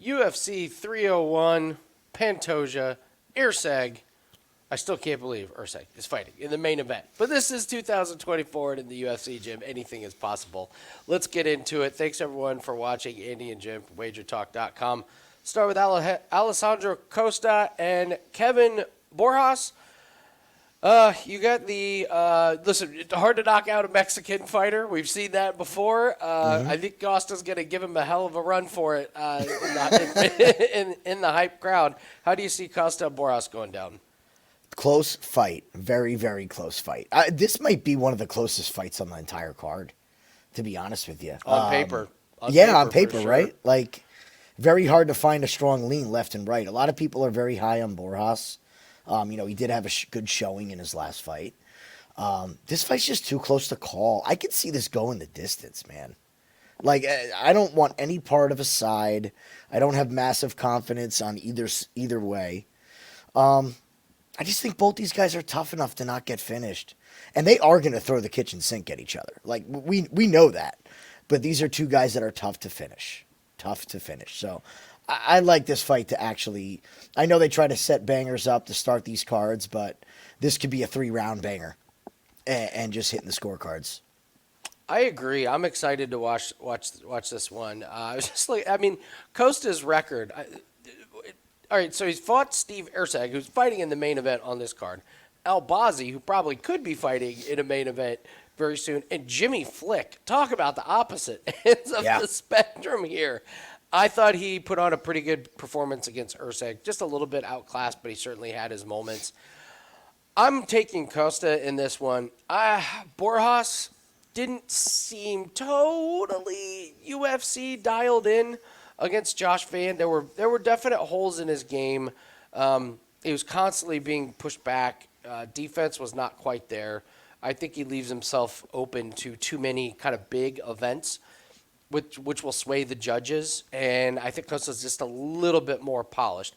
UFC 301, Pantoja, Erceg. I still can't believe Erceg is fighting in the main event. But this is 2024, and in the UFC, Jim, anything is possible. Let's get into it. Thanks, everyone, for watching. Andy and Jim from WagerTalk.com. Start with Alessandro Costa and Kevin Borjas. You got the, listen, hard to knock out a Mexican fighter. We've seen that before. I think Costa's going to give him a hell of a run for it in the hype crowd. How do you see Costa and Borjas going down? Close fight. Very, very close fight. This might be one of the closest fights on the entire card, to be honest with you. On paper. On paper, sure. Right? Like, very hard to find a strong lean left and right. A lot of people are very high on Borjas. He did have a good showing in his last fight. This fight's just too close to call. I could see this going the distance, man. Like, I don't want any part of a side. I don't have massive confidence on either way. I just think both these guys are tough enough to not get finished. And they are going to throw the kitchen sink at each other. Like, we know that. But these are two guys that are tough to finish. So I like this fight to actually... I know they try to set bangers up to start these cards, but this could be a 3-round banger. And just hitting the scorecards. I agree. I'm excited to watch this one. Costa's record... All right, so he's fought Steve Erceg, who's fighting in the main event on this card. Albazi, who probably could be fighting in a main event very soon. And Jimmy Flick. Talk about the opposite ends of the spectrum here. I thought he put on a pretty good performance against Erceg. Just a little bit outclassed, but he certainly had his moments. I'm taking Costa in this one. Borjas didn't seem totally UFC dialed in against Josh Van. There were definite holes in his game. He was constantly being pushed back. Defense was not quite there. I think he leaves himself open to too many kind of big events, which will sway the judges. And I think Costa's just a little bit more polished.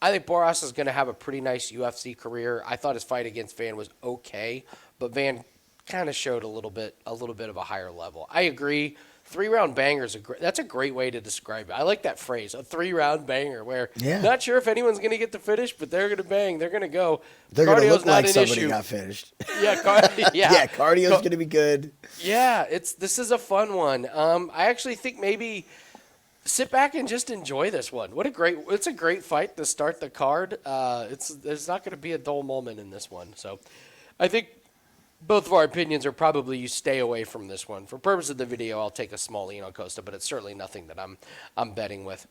I think Borjas is going to have a pretty nice UFC career. I thought his fight against Van was okay, but Van kind of showed a little bit of a higher level. I agree. 3-round banger that's a great way to describe it. I like that phrase, a 3-round banger, where not sure if anyone's going to get the finish, but they're going to bang. They're going to go. They're going to look like somebody got finished. Cardio's going to be good. Yeah, this is a fun one. I actually think maybe sit back and just enjoy this one. It's a great fight to start the card. There's not going to be a dull moment in this one. So I think both of our opinions are probably you stay away from this one. For purpose of the video, I'll take a small lean on Costa, but it's certainly nothing that I'm betting with.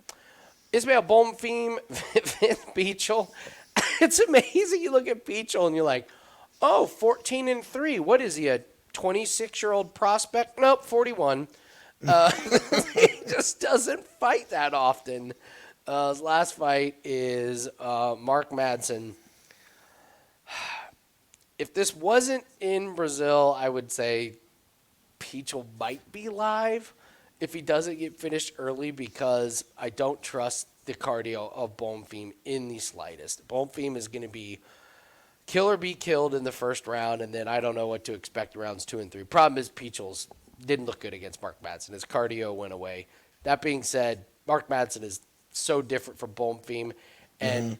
Ismael Bonfim, Vinc Pichel. It's amazing. You look at Pichel and you're like, 14-3. What is he, a 26-year-old prospect? Nope, 41. He just doesn't fight that often. His last fight is Mark Madsen. If this wasn't in Brazil, I would say Pichel might be live if he doesn't get finished early, because I don't trust the cardio of Bonfim in the slightest. Bonfim is going to be kill or be killed in the first round, and then I don't know what to expect rounds 2 and 3. Problem is Pichel's didn't look good against Mark Madsen. His cardio went away. That being said, Mark Madsen is so different from Bonfim, and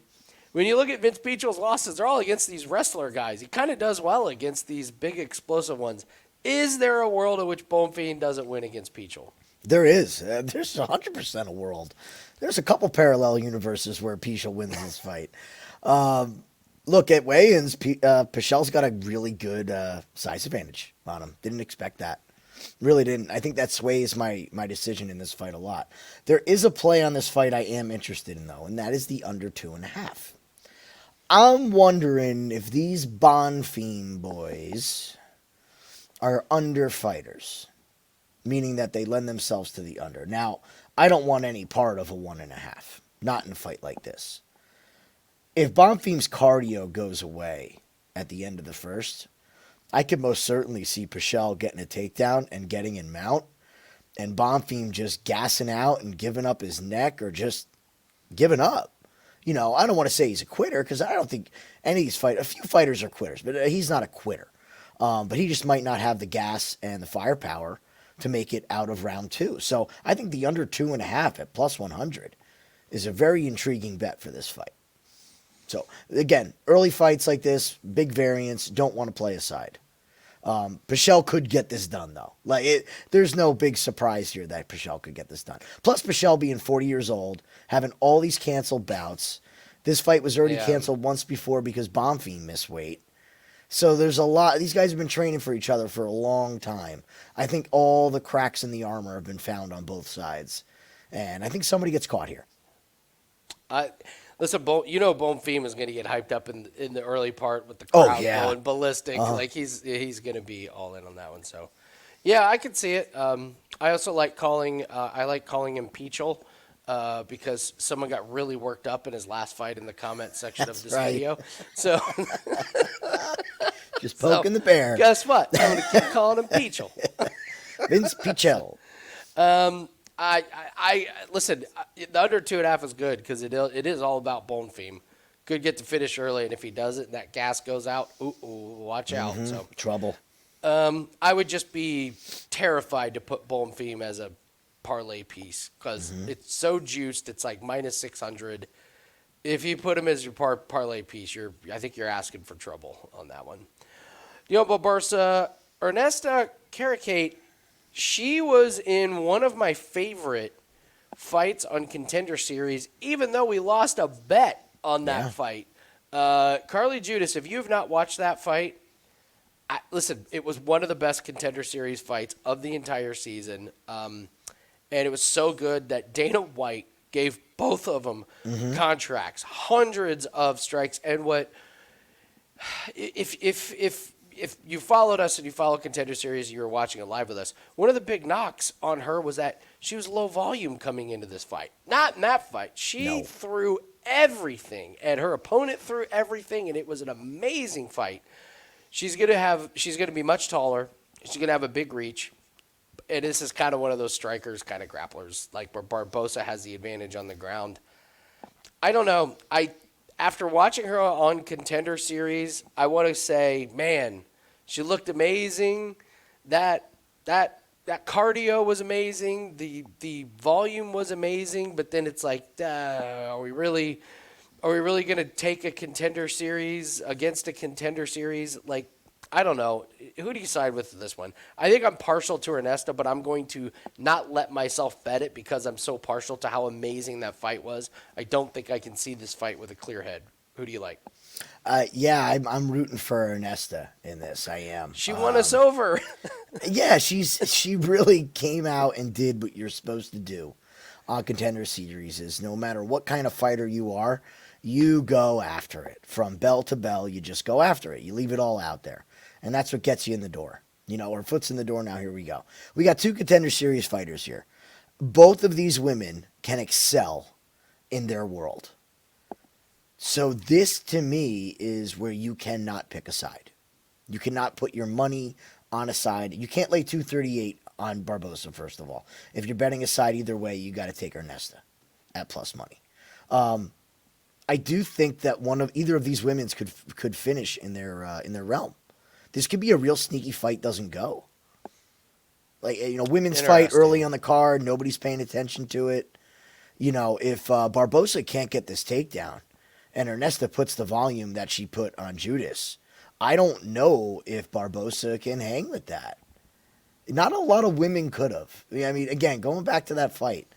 when you look at Vinc Pichel's losses, they're all against these wrestler guys. He kind of does well against these big explosive ones. Is there a world in which Bonfim doesn't win against Pichel? There is. There's 100% a world. There's a couple parallel universes where Pichel wins this fight. Look, at weigh-ins, Pichel's got a really good size advantage on him. Didn't expect that. Really didn't. I think that sways my decision in this fight a lot. There is a play on this fight I am interested in, though, and that is the under 2.5. I'm wondering if these Bonfim boys are under fighters, meaning that they lend themselves to the under. Now, I don't want any part of a 1.5, not in a fight like this. If Bonfim's cardio goes away at the end of the first, I could most certainly see Pichel getting a takedown and getting in mount, and Bonfim just gassing out and giving up his neck or just giving up. You know, I don't want to say he's a quitter, because I don't think any of these fighters, a few fighters are quitters, but he's not a quitter. But he just might not have the gas and the firepower to make it out of round 2. So I think the under 2.5 at plus 100 is a very intriguing bet for this fight. So, again, early fights like this, big variance, don't want to play a side. Pichel could get this done, though. There's no big surprise here that Pichel could get this done. Plus, Pichel being 40 years old, having all these canceled bouts. This fight was already canceled once before because Bonfim missed weight. So there's a lot. These guys have been training for each other for a long time. I think all the cracks in the armor have been found on both sides. And I think somebody gets caught here. Listen, Bonfim is going to get hyped up in the early part with the crowd going ballistic. Like he's going to be all in on that one. So, yeah, I can see it. I also like calling him Pichel because someone got really worked up in his last fight in the comment section of this video. So, just poking the bear. Guess what? I'm going to keep calling him Pichel. Vince Pichel. I listen. The under 2.5 is good because it is all about Bonfim. Could get to finish early, and if he does it, and that gas goes out. Watch out! So trouble. I would just be terrified to put Bonfim as a parlay piece because it's so juiced. It's like -600. If you put him as your parlay piece, I think you're asking for trouble on that one. Barbosa, Ernesta, Kareckaite. She was in one of my favorite fights on Contender Series, even though we lost a bet on that fight. Carly Judas, if you have not watched that fight, listen, it was one of the best Contender Series fights of the entire season. And it was so good that Dana White gave both of them contracts, hundreds of strikes. And if you followed us and you follow Contender Series, you were watching it live with us, one of the big knocks on her was that she was low volume coming into this fight. Not in that fight. She threw everything, and her opponent threw everything, and it was an amazing fight. She's gonna be much taller. She's gonna have a big reach. And this is kind of one of those strikers, kind of grapplers, like where Barbosa has the advantage on the ground. I don't know. After watching her on Contender Series, I want to say, man, she looked amazing. That cardio was amazing. The volume was amazing. But then it's like, are we really going to take a Contender Series against a Contender Series? Like, I don't know. Who do you side with this one? I think I'm partial to Ernesta, but I'm going to not let myself bet it because I'm so partial to how amazing that fight was. I don't think I can see this fight with a clear head. Who do you like? I'm rooting for Ernesta in this. I am. She won us over. Yeah, she really came out and did what you're supposed to do on Contender Series. Is no matter what kind of fighter you are, you go after it. From bell to bell, you just go after it. You leave it all out there. And that's what gets you in the door. Her foot's in the door now. Here we go. We got 2 Contender Series fighters here. Both of these women can excel in their world. So this, to me, is where you cannot pick a side. You cannot put your money on a side. You can't lay 238 on Barbosa, first of all. If you're betting a side either way, you got to take Ernesta at plus money. I do think that either of these women could finish in their realm. This could be a real sneaky fight, doesn't go. Women's fight early on the card, nobody's paying attention to it. If Barbosa can't get this takedown and Ernesta puts the volume that she put on Judas, I don't know if Barbosa can hang with that. Not a lot of women could have. I mean, again, going back to that fight,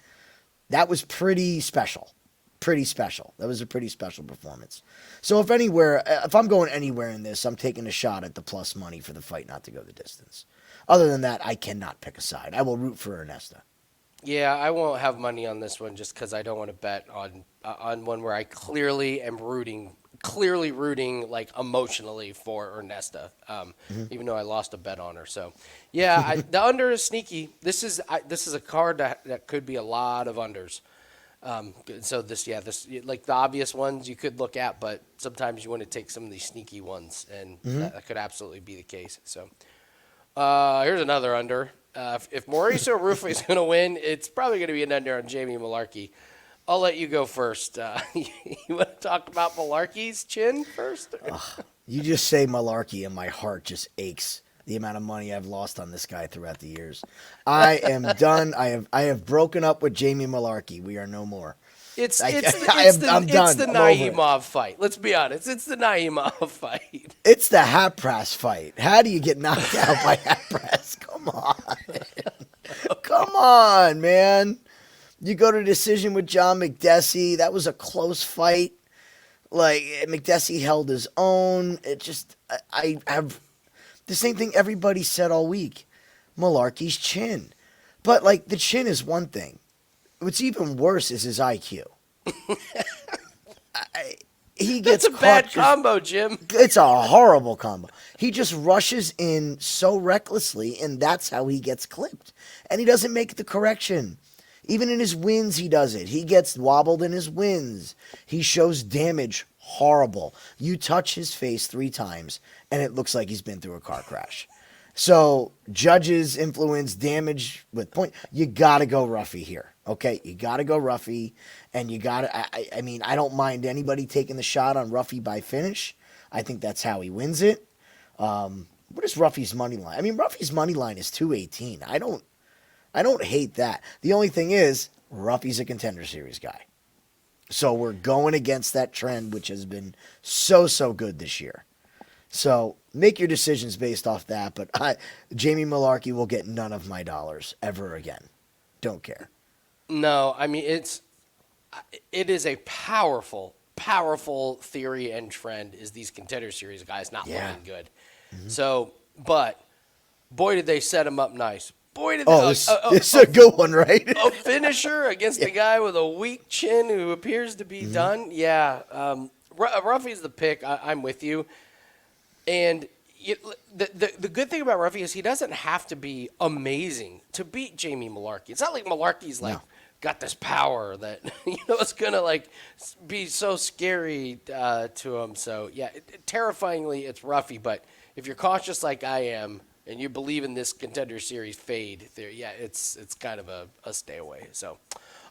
that was pretty special. That was a pretty special performance. So if I'm going anywhere in this, I'm taking a shot at the plus money for the fight not to go the distance. Other than that, I cannot pick a side. I will root for Ernesta. Yeah, I won't have money on this one just because I don't want to bet on one where I clearly am rooting like emotionally for Ernesta, even though I lost a bet on her. So, yeah, the under is sneaky. This is a card that could be a lot of unders. So this like the obvious ones you could look at, but sometimes you want to take some of these sneaky ones, and that could absolutely be the case. So here's another under. If Mauricio Ruffy is going to win, it's probably going to be an under on Jamie Mullarkey. I'll let you go first. You want to talk about Mullarkey's chin first? You just say Mullarkey and my heart just aches. The amount of money I've lost on this guy throughout the years. I am done. I have broken up with Jamie Mullarkey. We are no more. It's I'm it's the done. I'm over it. Naimov fight. Let's be honest. It's the Naimov fight. It's the Hapras fight. How do you get knocked out by Hapras? Come on. Come on, man. You go to decision with John McDessie. That was a close fight. Like, McDessie held his own. It just, I have the same thing everybody said all week. Mullarkey's chin. But, like, the chin is one thing. What's even worse is his IQ. He gets That's a bad combo, Jim. It's a horrible combo. He just rushes in so recklessly, and that's how he gets clipped. And he doesn't make the correction. Even in his wins, he does it. He gets wobbled in his wins. He shows damage horrible. You touch his face 3 times, and it looks like he's been through a car crash. So, judges influence damage with point. You got to go Ruffy here, okay? You got to go Ruffy, and you got to, I mean, I don't mind anybody taking the shot on Ruffy by finish. I think that's how he wins it. What is Ruffy's money line? I mean, Ruffy's money line is 218. I don't hate that. The only thing is, Ruffy's a Contender Series guy. So we're going against that trend, which has been so good this year. So make your decisions based off that. But Jamie Mullarkey will get none of my dollars ever again. Don't care. No, I mean, it is a powerful theory and trend is these Contender Series guys not looking good. Mm-hmm. So, but boy, did they set him up nice. Boy, did this is a good one, right? A finisher against a guy with a weak chin who appears to be done. Yeah, Ruffy's the pick. I'm with you. And the good thing about Ruffy is he doesn't have to be amazing to beat Jamie Mullarkey. It's not like Mullarkey's got this power that it's gonna be so scary to him. So yeah, terrifyingly it's Ruffy. But if you're cautious like I am, and you believe in this Contender Series fade theory, yeah, it's kind of a stay away. So,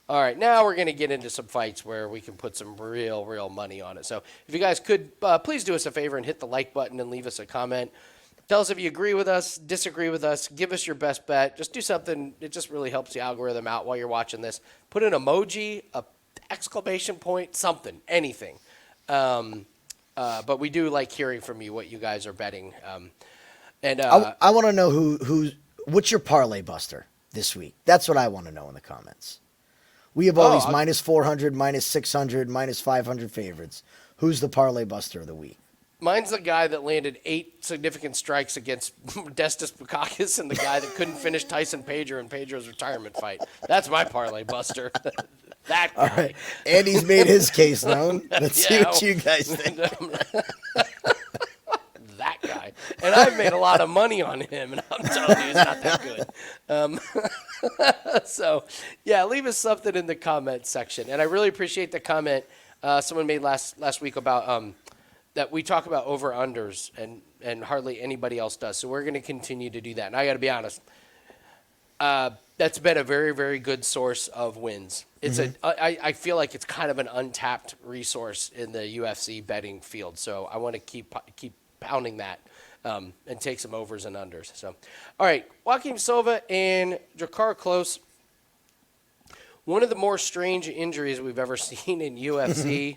all right, now we're going to get into some fights where we can put some real money on it. So if you guys could, please do us a favor and hit the like button and leave us a comment. Tell us if you agree with us, disagree with us, give us your best bet. Just do something. It just really helps the algorithm out while you're watching this. Put an emoji, a exclamation point, something, anything. But we do like hearing from you what you guys are betting. And I want to know what's your parlay buster this week? That's what I want to know in the comments. We have all these minus 400, minus 600, minus 500 favorites. Who's the parlay buster of the week? Mine's the guy that landed 8 significant strikes against Destis Bukakis and the guy that couldn't finish Tyson Pedro in Pedro's retirement fight. That's my parlay buster. That guy. All right. Andy's made his case known. Let's see what you guys think. That guy. And I've made a lot of money on him, and I'm telling you, he's not that good. So, yeah, leave us something in the comment section. And I really appreciate the comment someone made last week about that we talk about over-unders, and hardly anybody else does. So we're going to continue to do that. And I got to be honest, that's been a very, very good source of wins. It's I feel like it's kind of an untapped resource in the UFC betting field. So I want to keep pounding that and take some overs and unders. So, all right, Joaquim Silva and Drakkar Klose. One of the more strange injuries we've ever seen in UFC.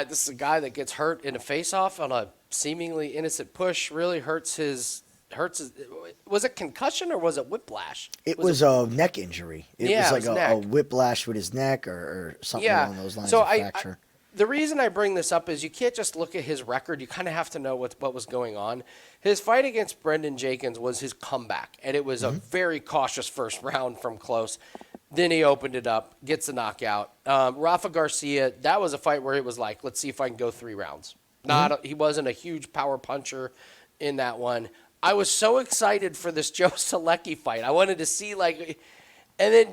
This is a guy that gets hurt in a face-off on a seemingly innocent push. Really hurts his. Was it concussion or was it whiplash? It was a neck injury. It was like a whiplash with his neck or something along those lines. So of fracture. The reason I bring this up is you can't just look at his record. You kind of have to know what was going on. His fight against Brendan Jenkins was his comeback, and it was a very cautious first round from Klose. Then he opened it up, gets the knockout. Rafa Garcia, that was a fight where it was like, let's see if I can go 3 rounds. He wasn't a huge power puncher in that one. I was so excited for this Joe Selecki fight. I wanted to see and then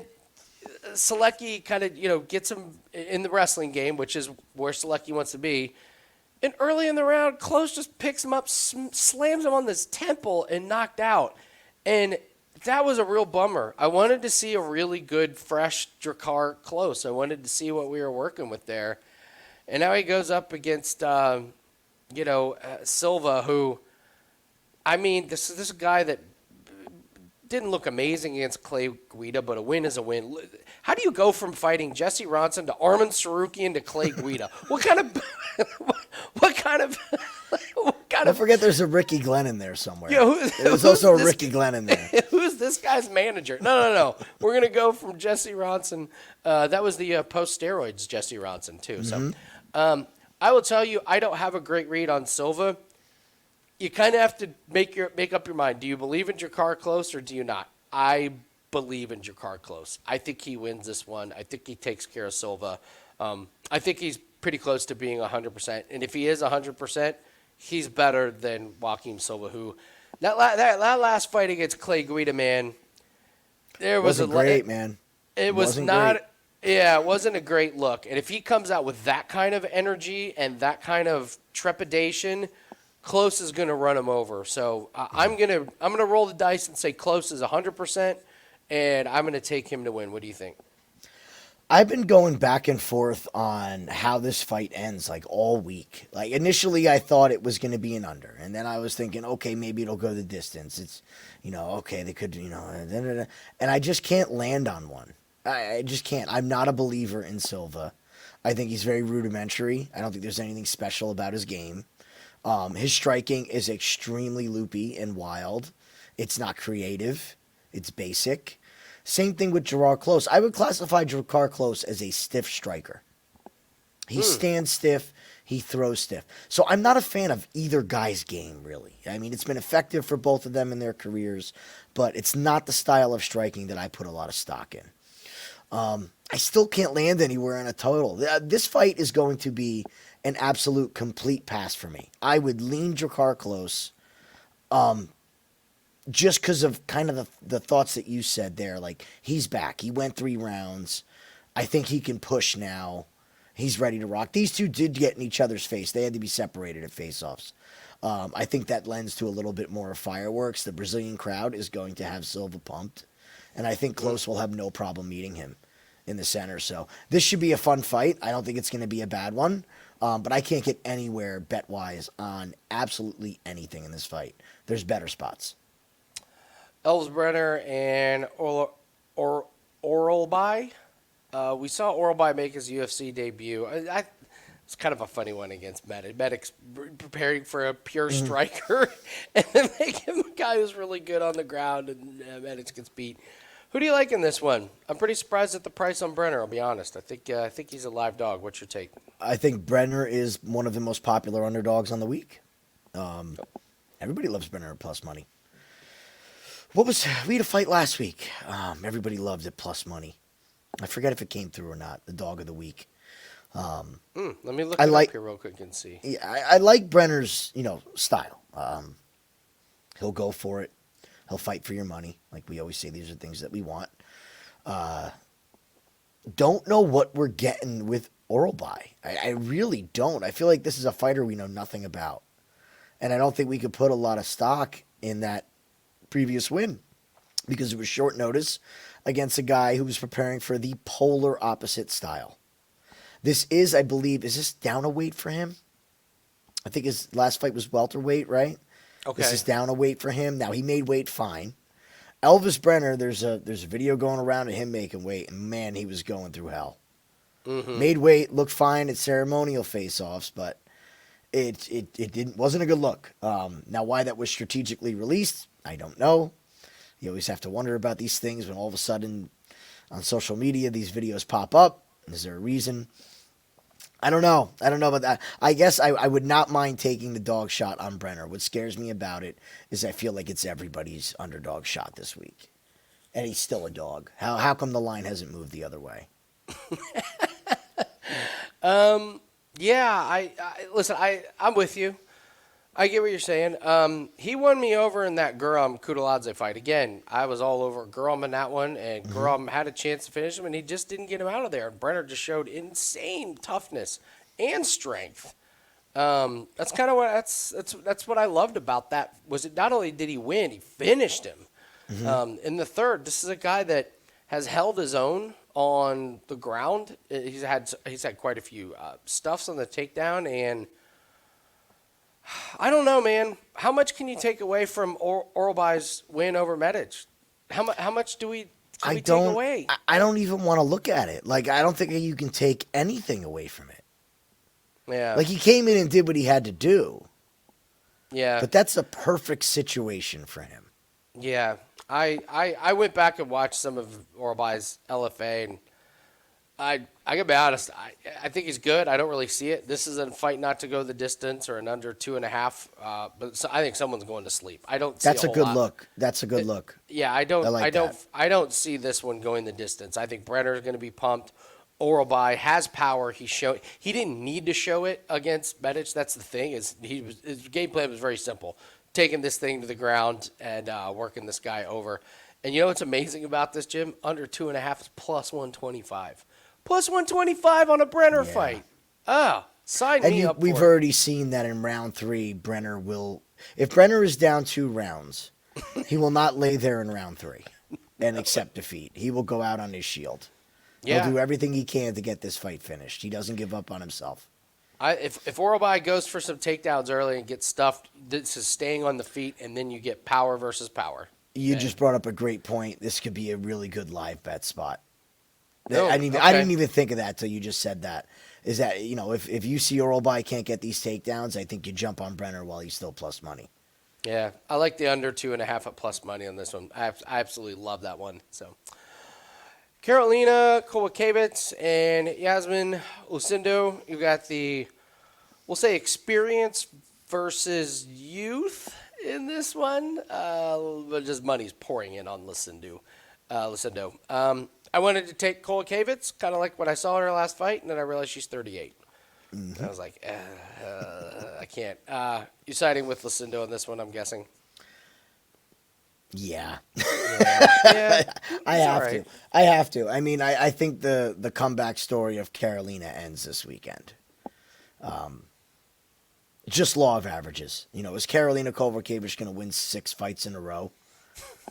Selecki kind of, gets him in the wrestling game, which is where Selecki wants to be. And early in the round, Klose just picks him up, slams him on this temple, and knocked out. And that was a real bummer. I wanted to see a really good, fresh Drakkar Klose. I wanted to see what we were working with there. And now he goes up against, Silva, who, I mean, this is a guy that didn't look amazing against Clay Guida, but a win is a win. How do you go from fighting Jesse Ronson to Arman Sarukian to Clay Guida? What kind of what kind of what kind Don't of forget there's a Ricky Glenn in there somewhere. Yeah, There's also a Ricky Glenn in there. Who's this guy's manager? No. We're gonna go from Jesse Ronson. That was the post steroids Jesse Ronson too. So, I will tell you, I don't have a great read on Silva. You kind of have to make up your mind. Do you believe in Drakkar Klose or do you not? I believe in Drakkar Klose. I think he wins this one. I think he takes care of Silva. I think he's pretty close to being 100%. And if he is 100%, he's better than Joaquim Silva, who that last fight against Clay Guida, man, there was Wasn't great, man. It was Wasn't not. great. Yeah, it wasn't a great look. And if he comes out with that kind of energy and that kind of trepidation, Klose is going to run him over. So I'm gonna roll the dice and say Klose is 100%, and I'm going to take him to win. What do you think? I've been going back and forth on how this fight ends like all week. Like initially I thought it was going to be an under, and then I was thinking, okay, maybe it'll go the distance. It's, okay, they could, and I just can't land on one. I just can't. I'm not a believer in Silva. I think he's very rudimentary. I don't think there's anything special about his game. His striking is extremely loopy and wild. It's not creative. It's basic. Same thing with Drakkar Klose. I would classify Drakkar Klose as a stiff striker. He stands stiff. He throws stiff. So I'm not a fan of either guy's game, really. I mean, it's been effective for both of them in their careers, but it's not the style of striking that I put a lot of stock in. I still can't land anywhere on a total. This fight is going to be an absolute complete pass for me. I would lean Drakkar Klose, just because of kind of the thoughts that you said there. Like, he's back. He went 3 rounds. I think he can push now. He's ready to rock. These two did get in each other's face. They had to be separated at face-offs. I think that lends to a little bit more fireworks. The Brazilian crowd is going to have Silva pumped, and I think Klose will have no problem meeting him in the center. So this should be a fun fight. I don't think it's going to be a bad one, but I can't get anywhere bet-wise on absolutely anything in this fight. There's better spots. Brener and Orolbai. We saw Orolbai make his UFC debut. It's kind of a funny one against Medic. Medic's preparing for a pure striker, and then they give him a guy who's really good on the ground, and Medic gets beat. Who do you like in this one? I'm pretty surprised at the price on Brener, I'll be honest. I think he's a live dog. What's your take? I think Brener is one of the most popular underdogs on the week. Everybody loves Brener at plus money. We had a fight last week. Everybody loved it plus money. I forget if it came through or not, the dog of the week. Let me look it up here real quick and see. Yeah, I like Brenner's, style. He'll go for it. He'll fight for your money. Like we always say, these are things that we want. Don't know what we're getting with Orolbai. I really don't. I feel like this is a fighter we know nothing about. And I don't think we could put a lot of stock in that previous win because it was short notice against a guy who was preparing for the polar opposite style. This is, I believe, is this down a weight for him? I think his last fight was welterweight, right? Okay. This is down a weight for him. Now, he made weight fine. Elvis Brener, there's a video going around of him making weight, and man, he was going through hell. Made weight, looked fine at ceremonial face-offs, but it wasn't a good look. Now, why that was strategically released, I don't know. You always have to wonder about these things when all of a sudden on social media these videos pop up. Is there a reason? I don't know about that. I guess I would not mind taking the dog shot on Brener. What scares me about it is I feel like it's everybody's underdog shot this week. And he's still a dog. How come the line hasn't moved the other way? Yeah, listen, I'm with you. I get what you're saying. He won me over in that Guram Kudaladze fight. Again, I was all over Guram in that one, and Guram had a chance to finish him, and he just didn't get him out of there. And Brener just showed insane toughness and strength. That's kind of what that's what I loved about that. Was it not only did he win, he finished him. In the third, this is a guy that has held his own on the ground. He's had quite a few stuffs on the takedown, and I don't know, man. How much can you take away from Orolbai's win over Medic? How much do we I take don't. away? I don't even want to look at it. Like, I don't think you can take anything away from it. Yeah. Like, he came in and did what he had to do. Yeah. But that's a perfect situation for him. Yeah. I went back and watched some of Orolbai's LFA, and I gotta be honest. I think he's good. I don't really see it. This is a fight not to go the distance or an under 2.5. But I think someone's going to sleep. I don't. See That's a whole good lot. look. That's a good look. Yeah, I don't. like I don't. that. I don't see this one going the distance. I think Brener's going to be pumped. Orolbai has power. He didn't need to show it against Medic. That's the thing. His game plan was very simple: taking this thing to the ground and working this guy over. And you know what's amazing about this, Jim? Under 2.5 is plus 125. Plus 125 on a Brener fight. Oh, sign me up. We've for it. already seen that in round 3, Brener will. If Brener is down 2 rounds, he will not lay there in round 3 and accept defeat. He will go out on his shield. Yeah. He'll do everything he can to get this fight finished. He doesn't give up on himself. If Orolbai goes for some takedowns early and gets stuffed, this is staying on the feet, and then you get power versus power. You just brought up a great point. This could be a really good live bet spot. No, I didn't even think of that till you just said that. Is that, if you see Orolbai can't get these takedowns, I think you jump on Brener while he's still plus money. Yeah, I like the under 2.5 at plus money on this one. I absolutely love that one. So, Karolina, Kowalkiewicz, and Iasmin, Lucindo. You got we'll say experience versus youth in this one. But just money's pouring in on Lucindo. I wanted to take Kowalkiewicz, kind of like what I saw in her last fight, and then I realized she's 38. I was like, I can't. You siding with Lucindo on this one, I'm guessing? Yeah. Yeah. I have to. I mean, I think the comeback story of Karolina ends this weekend. Just law of averages. Is Karolina Kowalkiewicz going to win 6 fights in a row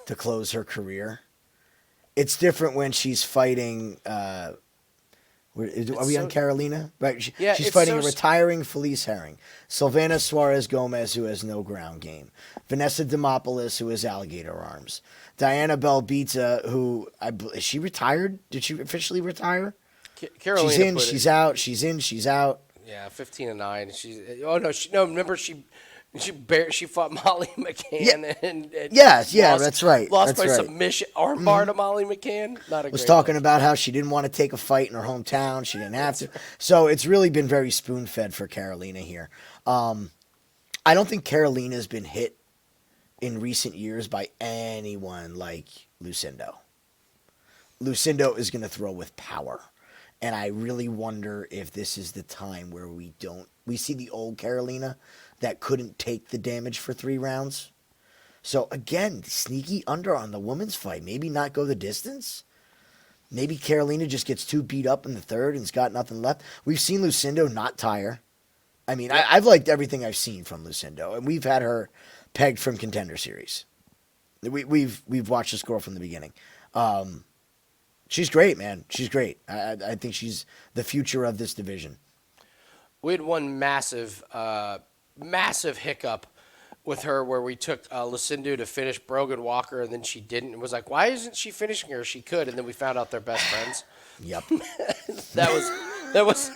to close her career? It's different when she's fighting. Are we on Karolina? Right. She's fighting a retiring Felice Herring, Silvana Suarez Gomez, who has no ground game, Vanessa Demopoulos, who has alligator arms, Diana Belbita, who is she retired? Did she officially retire? Karolina she's in. She's out. She's in. She's out. Yeah, 15-9. Remember she fought Molly McCann and that's right. Lost That's by right. submission armbar to Molly McCann. Not a was great talking look. about how she didn't want to take a fight in her hometown. She didn't have to. So it's really been very spoon-fed for Karolina here. I don't think Karolina's been hit in recent years by anyone like Lucindo. Lucindo is going to throw with power. And I really wonder if this is the time where we see the old Karolina that couldn't take the damage for 3 rounds. So again, sneaky under on the women's fight. Maybe not go the distance. Maybe Karolina just gets too beat up in the 3rd and's got nothing left. We've seen Lucindo not tire. I mean, I've liked everything I've seen from Lucindo, and we've had her pegged from Contender Series. We've watched the score from the beginning. She's great, man. She's great. I think she's the future of this division. We had one massive hiccup with her where we took Lucindo to finish Brogan Walker, and then she didn't. It was like, why isn't she finishing her? She could, and then we found out they're best friends. Yep. That was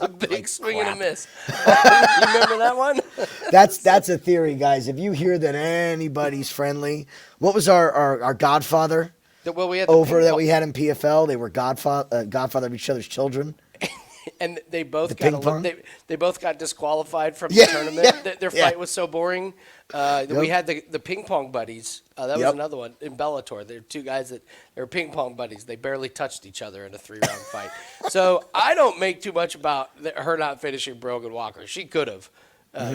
a big swing and a miss. You remember that one? That's a theory, guys. If you hear that anybody's friendly, what was our Godfather? Well, we had that we had in PFL. They were godfather of each other's children. And they both ping pong? they both got disqualified from the tournament. Their fight was so boring. We had the ping pong buddies. That was another one in Bellator. There were 2 guys they were ping pong buddies. They barely touched each other in a 3-round fight. So I don't make too much about her not finishing Brogan Walker. She could have.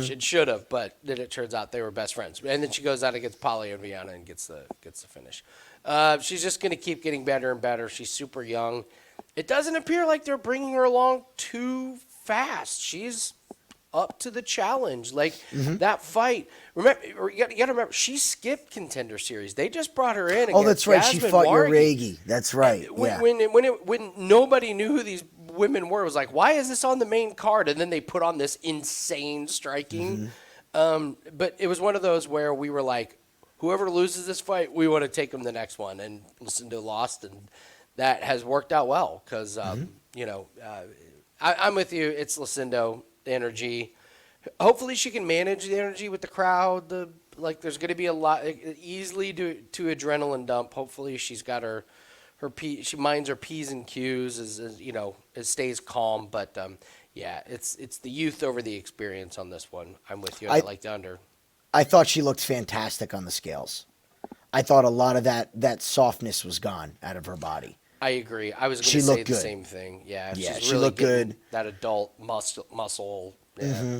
She should have, but then it turns out they were best friends. And then she goes out against Polly and Viana and gets the finish. She's just going to keep getting better and better. She's super young. It doesn't appear like they're bringing her along too fast. She's up to the challenge. Like that fight. Remember, you got to remember, she skipped Contender Series. They just brought her in. Oh, that's right. Yasmin she fought Wargi. Uregi. That's right. When nobody knew who these women were, it was like, why is this on the main card? And then they put on this insane striking. But it was one of those where we were like, whoever loses this fight, we want to take them the next one. And Lucindo lost, and that has worked out well because, I'm with you. It's Lucindo, the energy. Hopefully she can manage the energy with the crowd. There's going to be a lot easily to adrenaline dump. Hopefully she's got she minds her P's and Q's it stays calm. But it's the youth over the experience on this one. I'm with you. I like the under. I thought she looked fantastic on the scales. I thought a lot of that softness was gone out of her body. I agree. I was going to say the same thing. Yeah, she looked good. That adult muscle. Yeah. Mm-hmm.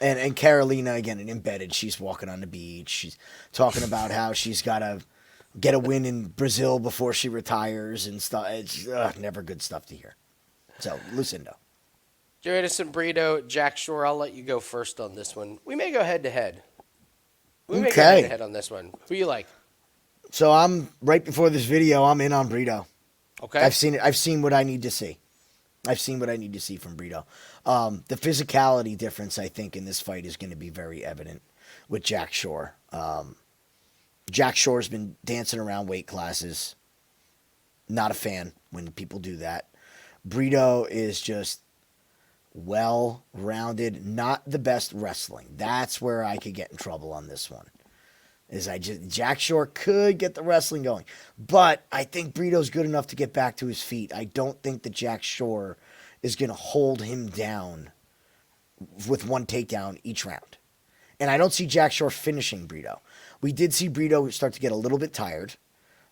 And Karolina, again, embedded. She's walking on the beach. She's talking about how she's got to get a win in Brazil before she retires and stuff. It's never good stuff to hear. So, Lucindo. Joanderson, Brito, Jack Shore, I'll let you go first on this one. We may go head-to-head. We may go head-to-head on this one. Who you like? So, I'm right before this video, I'm in on Brito. Okay. I've seen it. I've seen what I need to see. I've seen what I need to see from Brito. The physicality difference, I think, in this fight is going to be very evident with Jack Shore. Jack Shore's been dancing around weight classes. Not a fan when people do that. Brito is just well-rounded, not the best wrestling. That's where I could get in trouble on this one. Jack Shore could get the wrestling going, but I think Brito's good enough to get back to his feet. I don't think that Jack Shore is going to hold him down with one takedown each round. And I don't see Jack Shore finishing Brito. We did see Brito start to get a little bit tired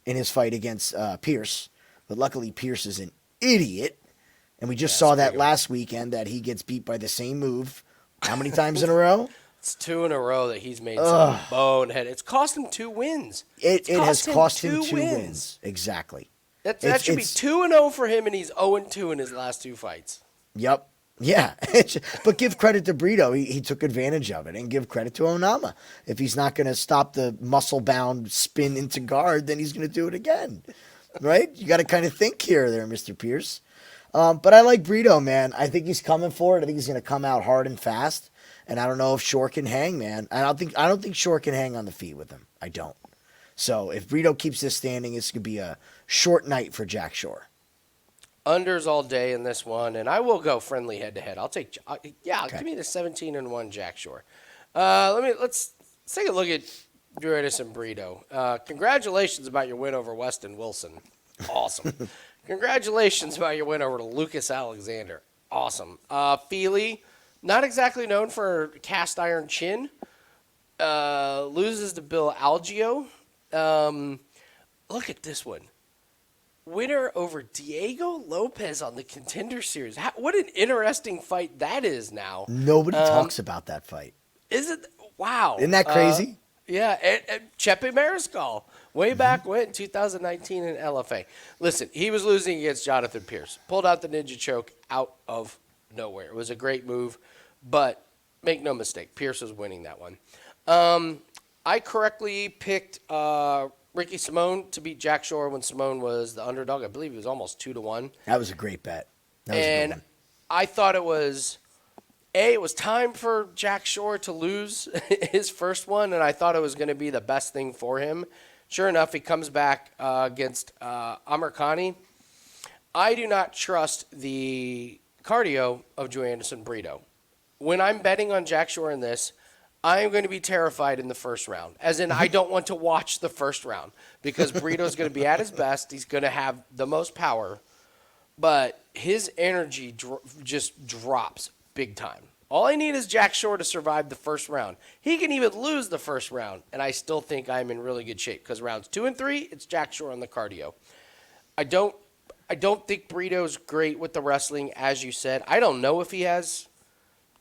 in his fight against Pierce, but luckily Pierce is an idiot, and we just saw that last weekend that he gets beat by the same move how many times in a row? It's 2 in a row that he's made some bonehead. It's cost him 2 wins. It has cost him 2 wins. Exactly. That should be 2-0 for him, and he's 0-2 in his last 2 fights. Yep. Yeah. But give credit to Brito. He took advantage of it. And give credit to Onama. If he's not going to stop the muscle-bound spin into guard, then he's going to do it again. Right? You got to kind of think here there, Mr. Pierce. But I like Brito, man. I think he's coming for it. I think he's going to come out hard and fast. And I don't know if Shore can hang, man. I don't think Shore can hang on the feet with him. I don't. So if Brito keeps this standing, it's going to be a short night for Jack Shore. Unders all day in this one, and I will go friendly head-to-head. I'll take give me the 17-1 Jack Shore. Let's take a look at Joanderson Brito. Congratulations about your win over Weston Wilson. Awesome. Congratulations about your win over to Lucas Alexander. Awesome. Feely, not exactly known for cast iron chin, loses to Bill Algeo. Look at this one. Winner over Diego Lopez on the Contender Series. What an interesting fight that is now. Nobody talks about that fight. Is it? Wow. Isn't that crazy? Yeah, and Chepe Mariscal. Way back when, 2019 in LFA. Listen, he was losing against Jonathan Pierce. Pulled out the ninja choke out of nowhere. It was a great move, but make no mistake, Pierce was winning that one. I correctly picked Ricky Simone to beat Jack Shore when Simone was the underdog. I believe he was almost 2-1. That was a great bet. That was a good one. I thought it was time for Jack Shore to lose his first one, and I thought it was going to be the best thing for him. Sure enough, he comes back against Amir Khani. I do not trust the cardio of Joanderson Brito. When I'm betting on Jack Shore in this, I am going to be terrified in the first round. As in, I don't want to watch the first round because Brito's going to be at his best. He's going to have the most power, but his energy just drops big time. All I need is Jack Shore to survive the first round. He can even lose the first round, and I still think I'm in really good shape because rounds 2 and 3, it's Jack Shore on the cardio. I don't think Brito's great with the wrestling, as you said. I don't know if he has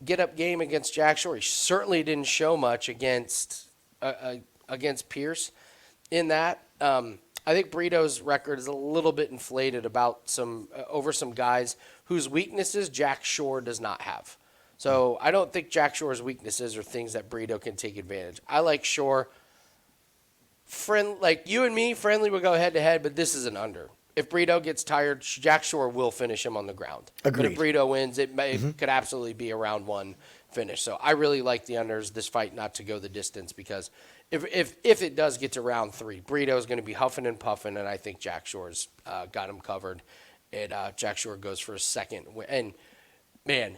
get-up game against Jack Shore. He certainly didn't show much against Pierce in that. I think Brito's record is a little bit inflated about over some guys whose weaknesses Jack Shore does not have. So I don't think Jack Shore's weaknesses are things that Brito can take advantage. I like Shore. Like you and me, friendly will go head-to-head, but this is an under. If Brito gets tired, Jack Shore will finish him on the ground. Agreed. But if Brito wins, it could absolutely be a round 1 finish. So I really like the unders this fight not to go the distance because if it does get to round 3, Brito's going to be huffing and puffing, and I think Jack Shore's got him covered. And Jack Shore goes for a second. And, man,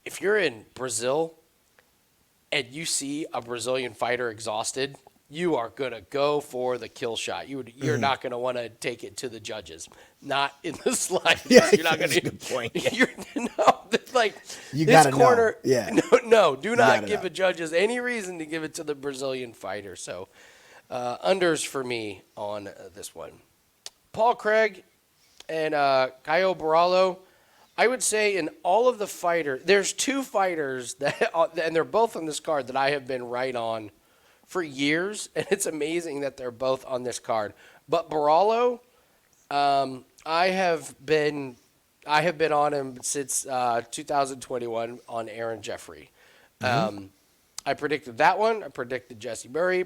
if you're in Brazil and you see a Brazilian fighter exhausted, you are going to go for the kill shot. You're not going to want to take it to the judges. Not in the slightest. Yeah, you're not going to. Good point. Like you this gotta corner. Know. Yeah. No. Do not give know. the judges any reason to give it to the Brazilian fighter. So, unders for me on this one. Paul Craig and Caio Borralho. I would say in all of the fighters, there's 2 fighters that, and they're both on this card that I have been right on for years, and it's amazing that they're both on this card. But Borralho, I have been on him since 2021 on Aaron Jeffrey. I predicted that one. I predicted Jesse Murray.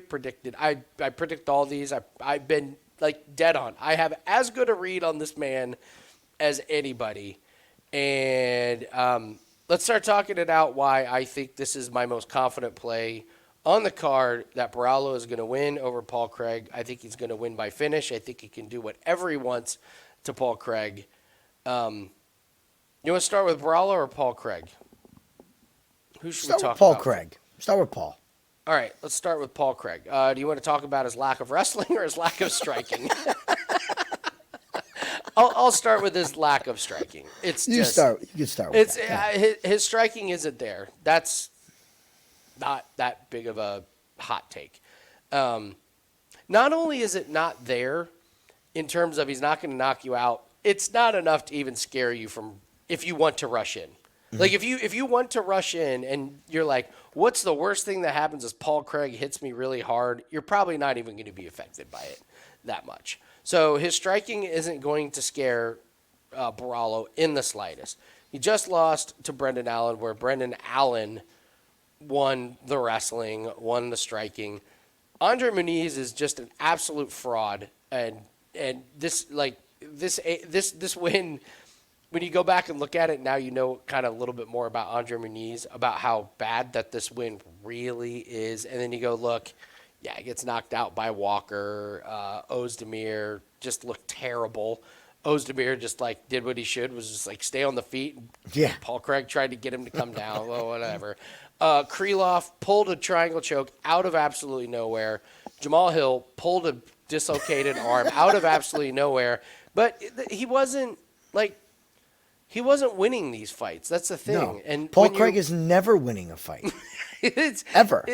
I predict all these. I've been like dead on. I have as good a read on this man as anybody. And let's start talking it out why I think this is my most confident play on the card, that Borralho is going to win over Paul Craig. I think he's going to win by finish. I think he can do whatever he wants to Paul Craig. You want to start with Borralho or Paul Craig? Who should we talk about? Paul Craig. Start with Paul. All right, let's start with Paul Craig. Do you want to talk about his lack of wrestling or his lack of striking? I'll start with his lack of striking. You can start with that. His striking isn't there. That's not that big of a hot take. Not only is it not there in terms of he's not going to knock you out, it's not enough to even scare you from if you want to rush in. Mm-hmm. Like if you want to rush in and you're like, what's the worst thing that happens is Paul Craig hits me really hard, you're probably not even going to be affected by it that much. So his striking isn't going to scare Borralho in the slightest. He just lost to Brendan Allen, where Brendan Allen won the wrestling, won the striking. Andre Muniz is just an absolute fraud, and this win, when you go back and look at it now, you know kind of a little bit more about Andre Muniz, about how bad that this win really is, and then you go look. Yeah, he gets knocked out by Walker. Ozdemir just looked terrible. Ozdemir just did what he should, was just stay on the feet. Yeah. Paul Craig tried to get him to come down. Well, whatever. Krylov pulled a triangle choke out of absolutely nowhere. Jamal Hill pulled a dislocated arm out of absolutely nowhere. But he wasn't winning these fights. That's the thing. No. And Paul Craig is never winning a fight. Ever.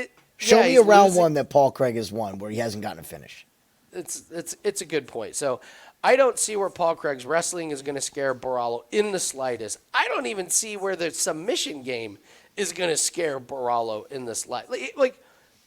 Show me a round one that Paul Craig has won where he hasn't gotten a finish. It's a good point. So I don't see where Paul Craig's wrestling is going to scare Borralho in the slightest. I don't even see where the submission game is going to scare Borralho in the slightest. Like,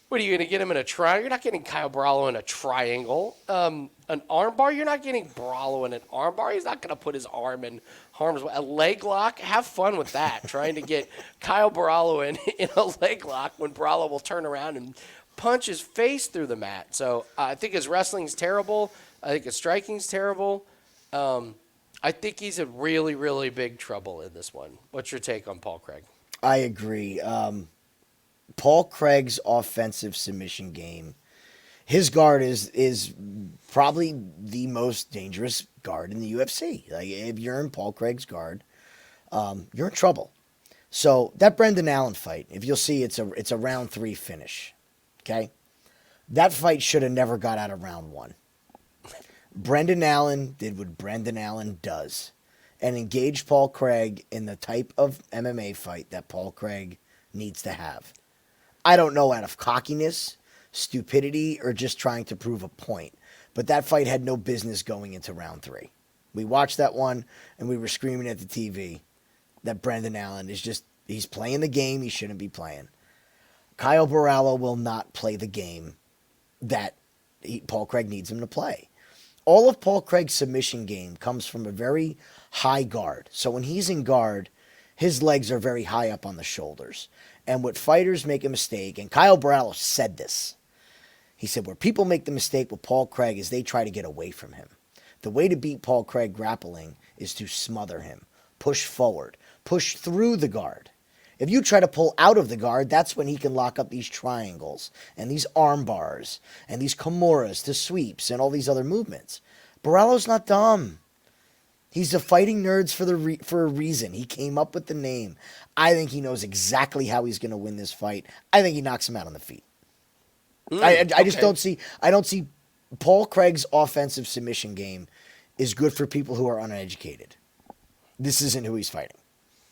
what are you going to get him in a triangle? You're not getting Caio Borralho in a triangle. An armbar, you're not getting Borralho in an armbar. He's not going to put his arm in harm's way. A leg lock, have fun with that. Trying to get Caio Borralho in a leg lock when Borralho will turn around and punch his face through the mat. So I think his wrestling's terrible. I think his striking's terrible. I think he's in really, really big trouble in this one. What's your take on Paul Craig? I agree. Paul Craig's offensive submission game, his guard is probably the most dangerous guard in the UFC. Like, if you're in Paul Craig's guard, you're in trouble. So that Brendan Allen fight, if you'll see, it's a round 3 finish. Okay, that fight should have never got out of round 1. Brendan Allen did what Brendan Allen does, and engaged Paul Craig in the type of MMA fight that Paul Craig needs to have. I don't know, out of cockiness, stupidity, or just trying to prove a point, but that fight had no business going into round 3. We watched that one, and we were screaming at the TV that Brendan Allen he's playing the game he shouldn't be playing. Caio Borralho will not play the game that Paul Craig needs him to play. All of Paul Craig's submission game comes from a very high guard. So when he's in guard, his legs are very high up on the shoulders. And what fighters make a mistake, and Caio Borralho said this, he said, where people make the mistake with Paul Craig is they try to get away from him. The way to beat Paul Craig grappling is to smother him, push forward, push through the guard. If you try to pull out of the guard, that's when he can lock up these triangles and these arm bars and these kimuras to sweeps and all these other movements. Borrallo's not dumb. He's a fighting nerds for a reason. He came up with the name. I think he knows exactly how he's going to win this fight. I think he knocks him out on the feet. I just don't see. I don't see Paul Craig's offensive submission game is good for people who are uneducated. This isn't who he's fighting.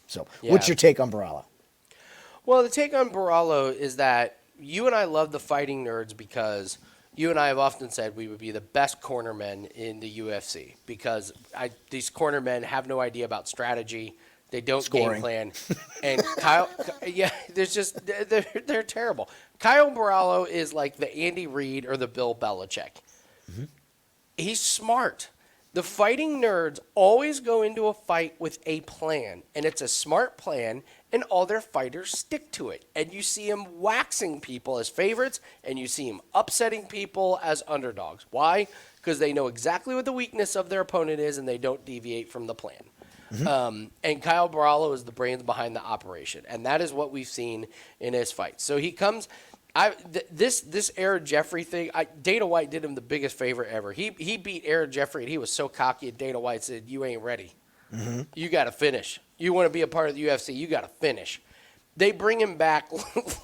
So, what's your take on Borrallo? Well, the take on Borrallo is that you and I love the fighting nerds because you and I have often said we would be the best cornermen in the UFC because these cornermen have no idea about strategy. They don't game plan. And Kyle, they're terrible. Kyle Borrallo is like the Andy Reid or the Bill Belichick. Mm-hmm. He's smart. The fighting nerds always go into a fight with a plan, and it's a smart plan, and all their fighters stick to it. And you see them waxing people as favorites, and you see them upsetting people as underdogs. Why? Because they know exactly what the weakness of their opponent is, and they don't deviate from the plan. Mm-hmm. And Kyle Borrallo is the brains behind the operation, and that is what we've seen in his fight. So he comes. This Aaron Jeffrey thing, Dana White did him the biggest favor ever. He beat Aaron Jeffrey, and he was so cocky, and Dana White said, "You ain't ready. Mm-hmm. You got to finish. You want to be a part of the UFC, you got to finish." They bring him back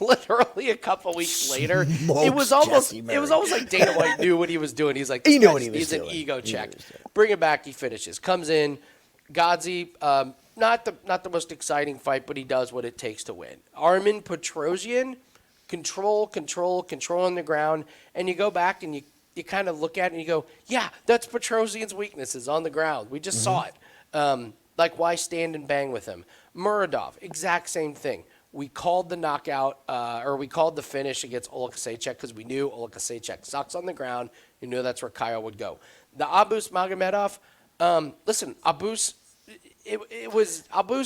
literally a couple weeks later. It was almost like Dana White knew what he was doing. He's like, he knew what he was doing. He's an ego check. Bring him back. He finishes. Comes in. Godzi, not the most exciting fight, but he does what it takes to win. Armin Petrosyan, control on the ground, and you go back and you kind of look at it and you go, yeah, that's Petrosyan's weaknesses on the ground. We just saw it. Like, why stand and bang with him? Muradov, exact same thing. We called the knockout, or we called the finish against Kaseychuk because we knew Kaseychuk sucks on the ground. You knew that's where Kyle would go. The Abus Magomedov, listen, Abus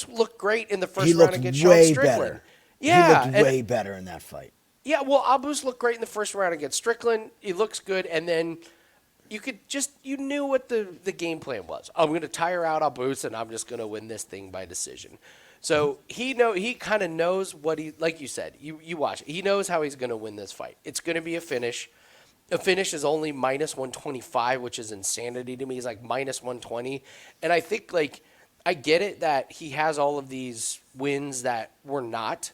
looked great in the first round against Sean Strickland. Better. Yeah, he looked way better in that fight. Yeah, well, Abus looked great in the first round against Strickland. He looks good, and then you knew what the game plan was. I'm going to tire out Abus, and I'm just going to win this thing by decision. So he kind of knows what like you said, you watch it. He knows how he's going to win this fight. It's going to be a finish. A finish is only minus 125, which is insanity to me. He's like minus 120. And I think, like, I get it that he has all of these wins that were not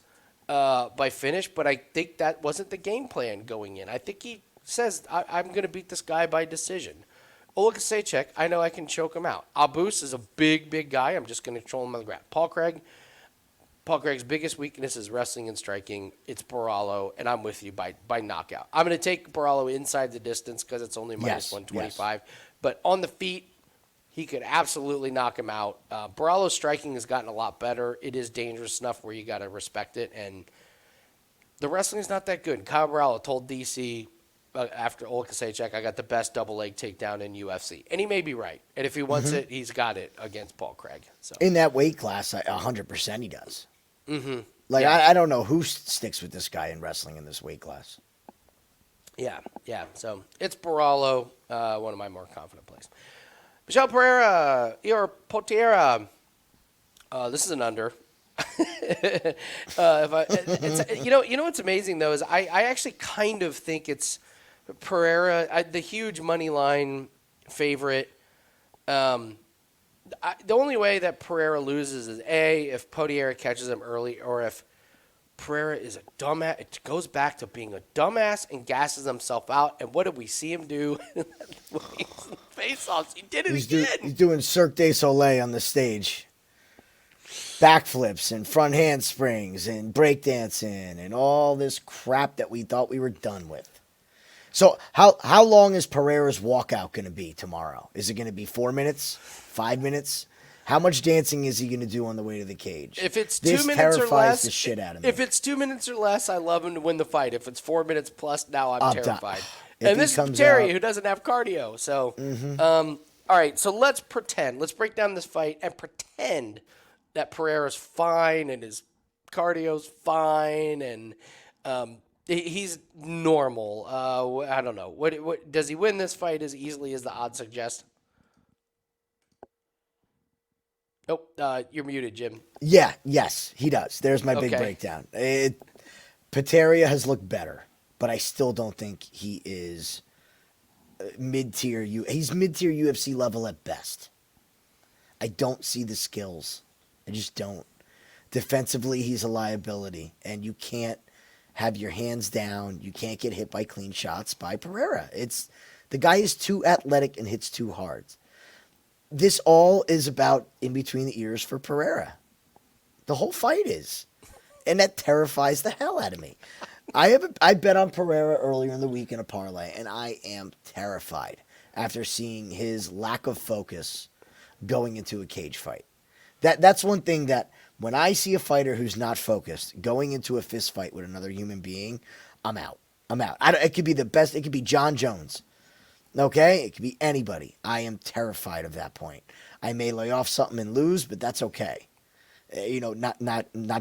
by finish, but I think that wasn't the game plan going in. I think he says, I'm going to beat this guy by decision. Kaseychuk, I know I can choke him out. Abus is a big guy. I'm just going to control him on the ground. Paul Craig's biggest weakness is wrestling and striking. It's Borrallo, and I'm with you by knockout. I'm going to take Borrallo inside the distance because it's only minus 125. Yes. But on the feet, he could absolutely knock him out. Borrallo's striking has gotten a lot better. It is dangerous enough where you got to respect it. And the wrestling is not that good. Kyle Borrallo told DC after Kaseychuk, I got the best double leg takedown in UFC. And he may be right. And if he wants it, he's got it against Paul Craig. So in that weight class, 100% he does. Mm-hmm. Like, I don't know who sticks with this guy in wrestling in this weight class. Yeah. So it's Borrallo, one of my more confident plays. Michel Pereira, or Potera. This is an under. You know what's amazing though is I actually kind of think it's Pereira, the huge money line favorite. The only way that Pereira loses is if Potera catches him early, or if Pereira is a dumbass. It goes back to being a dumbass and gasses himself out. And what did we see him do? Face-offs. He did it again. He's doing Cirque du Soleil on the stage. Backflips and front handsprings and breakdancing and all this crap that we thought we were done with. So how long is Pereira's walkout going to be tomorrow? Is it going to be 4 minutes? 5 minutes? How much dancing is he going to do on the way to the cage? If it's this 2 minutes or less, the shit out of me. If it's 2 minutes or less, I love him to win the fight. If it's 4 minutes plus, now I'm terrified. And this is Terry, who doesn't have cardio. So, all right, so let's pretend. Let's break down this fight and pretend that Pereira's fine and his cardio's fine and he's normal. I don't know. What does he win this fight as easily as the odds suggest? Nope, you're muted, Jim. Yeah, yes, he does. There's my big Okay. breakdown. Pateria has looked better, but I still don't think he is mid-tier. He's mid-tier UFC level at best. I don't see the skills. I just don't. Defensively, he's a liability, and you can't have your hands down. You can't get hit by clean shots by Pereira. The guy is too athletic and hits too hard. This all is about in between the ears for Pereira. The whole fight is. And that terrifies the hell out of me. I bet on Pereira earlier in the week in a parlay, and I am terrified after seeing his lack of focus going into a cage fight. That's one thing that when I see a fighter who's not focused going into a fist fight with another human being, I'm out. It could be the best. It could be John Jones. Okay? It could be anybody. I am terrified of that point. I may lay off something and lose, but that's okay. Not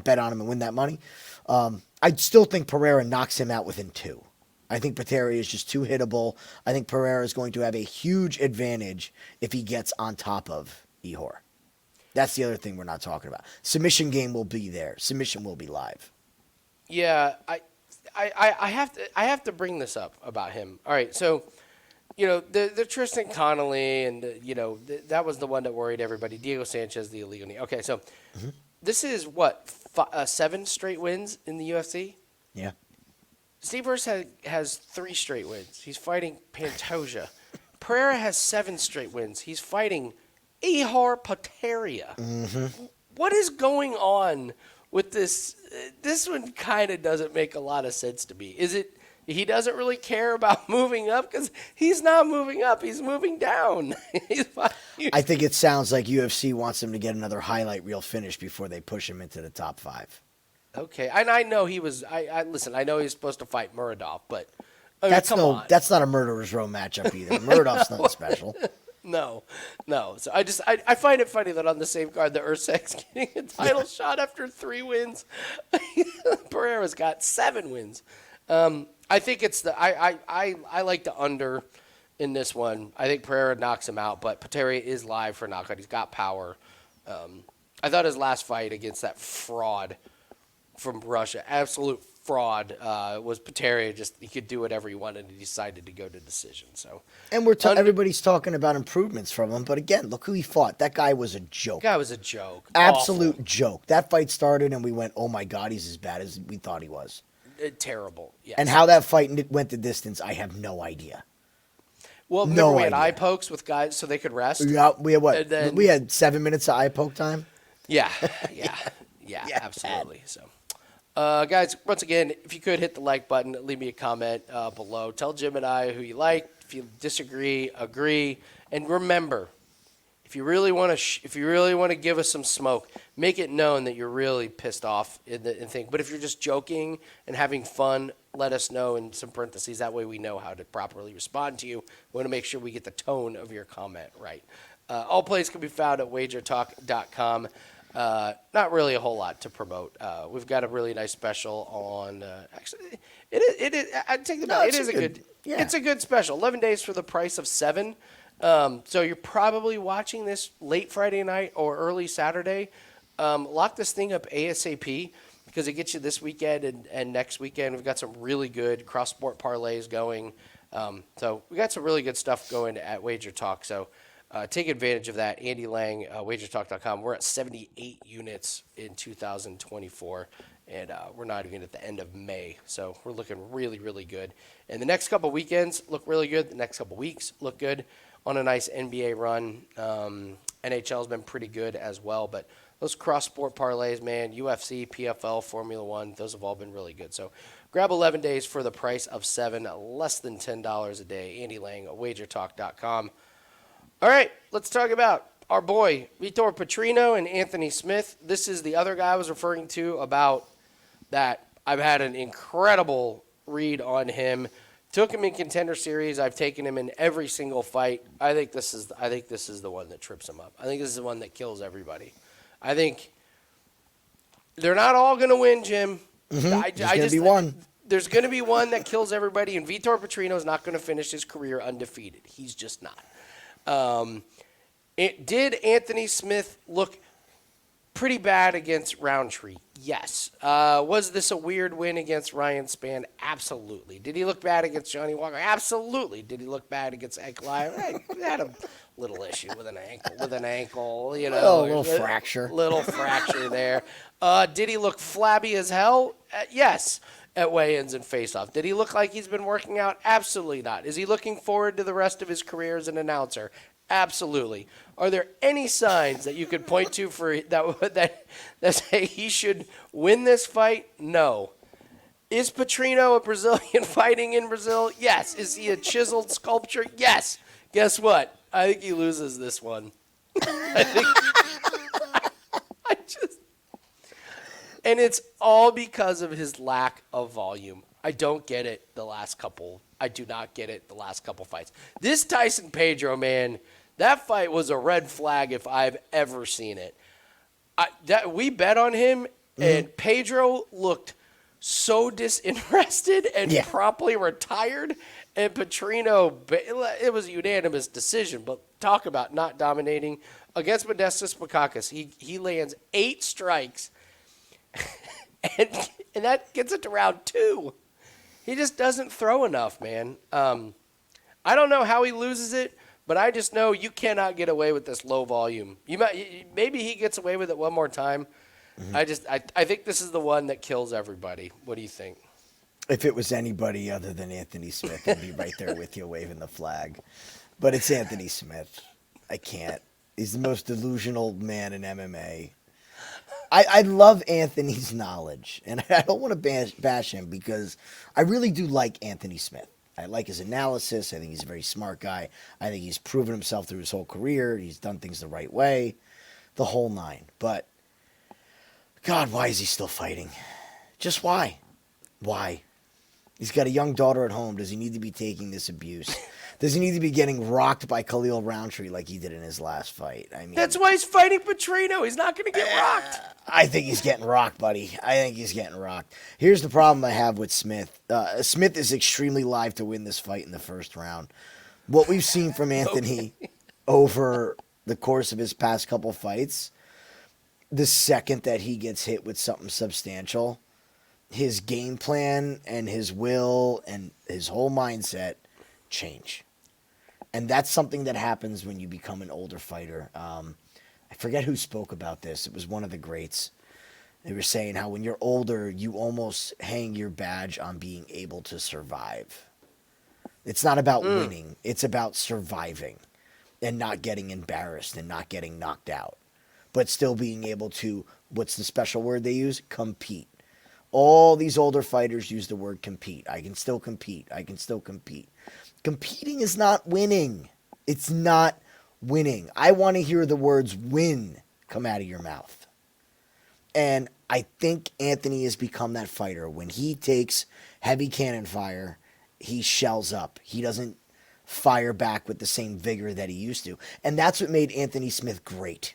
bet on him and win that money. I still think Pereira knocks him out within 2. I think Pateria is just too hittable. I think Pereira is going to have a huge advantage if he gets on top of Ihor. That's the other thing we're not talking about. Submission game will be there. Submission will be live. Yeah, I have to bring this up about him. All right, so the Tristan Connolly and that was the one that worried everybody. Diego Sanchez, the illegal knee. Okay, so this is what 7 straight wins in the UFC. Yeah. Steve Erceg has 3 straight wins. He's fighting Pantoja. Pereira has 7 straight wins. He's fighting Ihor Pateria. What is going on with this? This one kind of doesn't make a lot of sense to me. Is it he doesn't really care about moving up? Because he's not moving up. He's moving down. I think it sounds like UFC wants him to get another highlight reel finish before they push him into the top 5. Okay, and I know he was. Listen. I know he's supposed to fight Muradov, but That's on. That's not a murderer's row matchup either. Muradov's nothing special. No. So I find it funny that on the same card, the Erceg's getting a title shot after 3 wins. Pereira's got 7 wins. I think it's I like the under in this one. I think Pereira knocks him out, but Pateria is live for knockout. He's got power. I thought his last fight against that fraud from Russia, absolute fraud, was Pateria. Just he could do whatever he wanted, and he decided to go to decision. So, and everybody's talking about improvements from him, but again, look who he fought. That guy was a joke. Guy was a joke. Absolute Awful. joke. That fight started, and we went, "Oh my God, he's as bad as we thought he was." Terrible. Yes. And how that fight went the distance, I have no idea. Well, No remember we had idea. eye pokes with guys so they could rest. Yeah, we had what? And then- We had 7 minutes of eye poke time. Yeah, absolutely. So, guys, once again, if you could hit the like button, leave me a comment below. Tell Jim and I who you like. If you disagree, agree, and remember, if you really want to give us some smoke, make it known that you're really pissed off in thing. But if you're just joking and having fun, let us know in some parentheses. That way we know how to properly respond to you. We want to make sure we get the tone of your comment right. All plays can be found at wagertalk.com. Not really a whole lot to promote. We've got a really nice special on. Actually, it is. I take the back. It is a good. Yeah. It's a good special. 11 days for the price of 7. So you're probably watching this late Friday night or early Saturday. Lock this thing up ASAP because it gets you this weekend and next weekend. We've got some really good cross-sport parlays going. So we got some really good stuff going at Wager Talk. So take advantage of that. Andy Lang, wagertalk.com. We're at 78 units in 2024, and we're not even at the end of May. So we're looking really, really good. And the next couple weekends look really good. The next couple weeks look good on a nice NBA run. NHL's been pretty good as well, but those cross-sport parlays, man, UFC, PFL, Formula One, those have all been really good. So grab 11 days for the price of 7, less than $10 a day. Andy Lang, wagertalk.com. All right, let's talk about our boy, Vitor Petrino and Anthony Smith. This is the other guy I was referring to about that. I've had an incredible read on him. Took him in Contender Series. I've taken him in every single fight. I think this is the one that trips him up. I think this is the one that kills everybody. I think they're not all going to win, Jim. There's going to be one. There's going to be one that kills everybody, and Vitor Petrino is not going to finish his career undefeated. He's just not. Did Anthony Smith look Pretty bad against Roundtree. Yes. Was this a weird win against Ryan Spann? Absolutely. Did he look bad against Johnny Walker? Absolutely. Did he look bad against Eklive? He had a little issue with an ankle, you know. Little fracture. Little fracture there. Did he look flabby as hell? Yes. At weigh-ins and face-off. Did he look like he's been working out? Absolutely not. Is he looking forward to the rest of his career as an announcer? Absolutely. Are there any signs that you could point to for that say he should win this fight? No. Is Petrino a Brazilian fighting in Brazil? Yes. Is he a chiseled sculpture? Yes. Guess what? I think he loses this one. And it's all because of his lack of volume. I don't get it I do not get it the last couple fights. This Tyson Pedro, man, that fight was a red flag if I've ever seen it. We bet on him, and Pedro looked so disinterested and promptly retired. And Petrino, it was a unanimous decision, but talk about not dominating. Against Modestas Bukakas, he lands 8 strikes, and that gets it to round 2. He just doesn't throw enough, man. I don't know how he loses it, but I just know you cannot get away with this low volume. Maybe he gets away with it one more time. I think this is the one that kills everybody. What do you think? If it was anybody other than Anthony Smith, I'd be right there with you waving the flag. But it's Anthony Smith. I can't. He's the most delusional man in MMA. I love Anthony's knowledge, and I don't want to bash him because I really do like Anthony Smith. I like his analysis. I think he's a very smart guy. I think he's proven himself through his whole career. He's done things the right way, the whole 9. But, God, why is he still fighting? Just why? Why? He's got a young daughter at home. Does he need to be taking this abuse? Does he need to be getting rocked by Khalil Roundtree like he did in his last fight? I mean, that's why he's fighting Petrino. He's not going to get rocked. I think he's getting rocked, buddy. I think he's getting rocked. Here's the problem I have with Smith. Smith is extremely live to win this fight in the first round. What we've seen from Anthony over the course of his past couple fights, the second that he gets hit with something substantial, his game plan and his will and his whole mindset change. And that's something that happens when you become an older fighter. I forget who spoke about this. It was one of the greats. They were saying how when you're older, you almost hang your badge on being able to survive. It's not about winning. It's about surviving and not getting embarrassed and not getting knocked out, but still being able to, what's the special word they use? Compete. All these older fighters use the word compete. I can still compete. I can still compete. Competing is not winning. It's not winning. I want to hear the words win come out of your mouth. And I think Anthony has become that fighter. When he takes heavy cannon fire, he shells up. He doesn't fire back with the same vigor that he used to. And that's what made Anthony Smith great.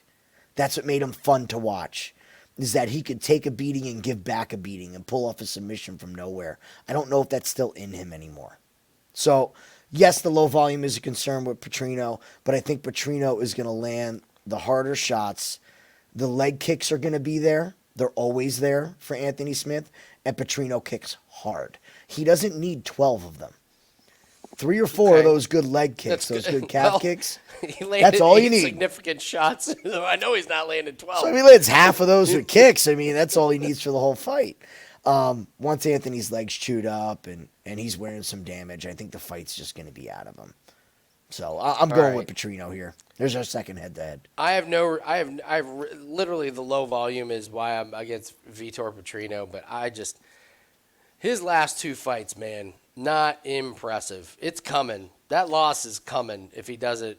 That's what made him fun to watch, is that he could take a beating and give back a beating and pull off a submission from nowhere. I don't know if that's still in him anymore. So, yes, the low volume is a concern with Petrino, but I think Petrino is going to land the harder shots. The leg kicks are going to be there. They're always there for Anthony Smith, and Petrino kicks hard. He doesn't need 12 of them. 3 or 4 of those good leg kicks, those good calf kicks, that's all you need. Significant shots. I know he's not landing 12. So if he lands half of those with kicks, I mean, that's all he needs for the whole fight. Once Anthony's legs chewed up and he's wearing some damage, I think the fight's just going to be out of him. So I'm going with Petrino here. There's our second head-to-head. I have literally the low volume is why I'm against Vitor Petrino, but his last 2 fights, man, not impressive. It's coming. That loss is coming if he doesn't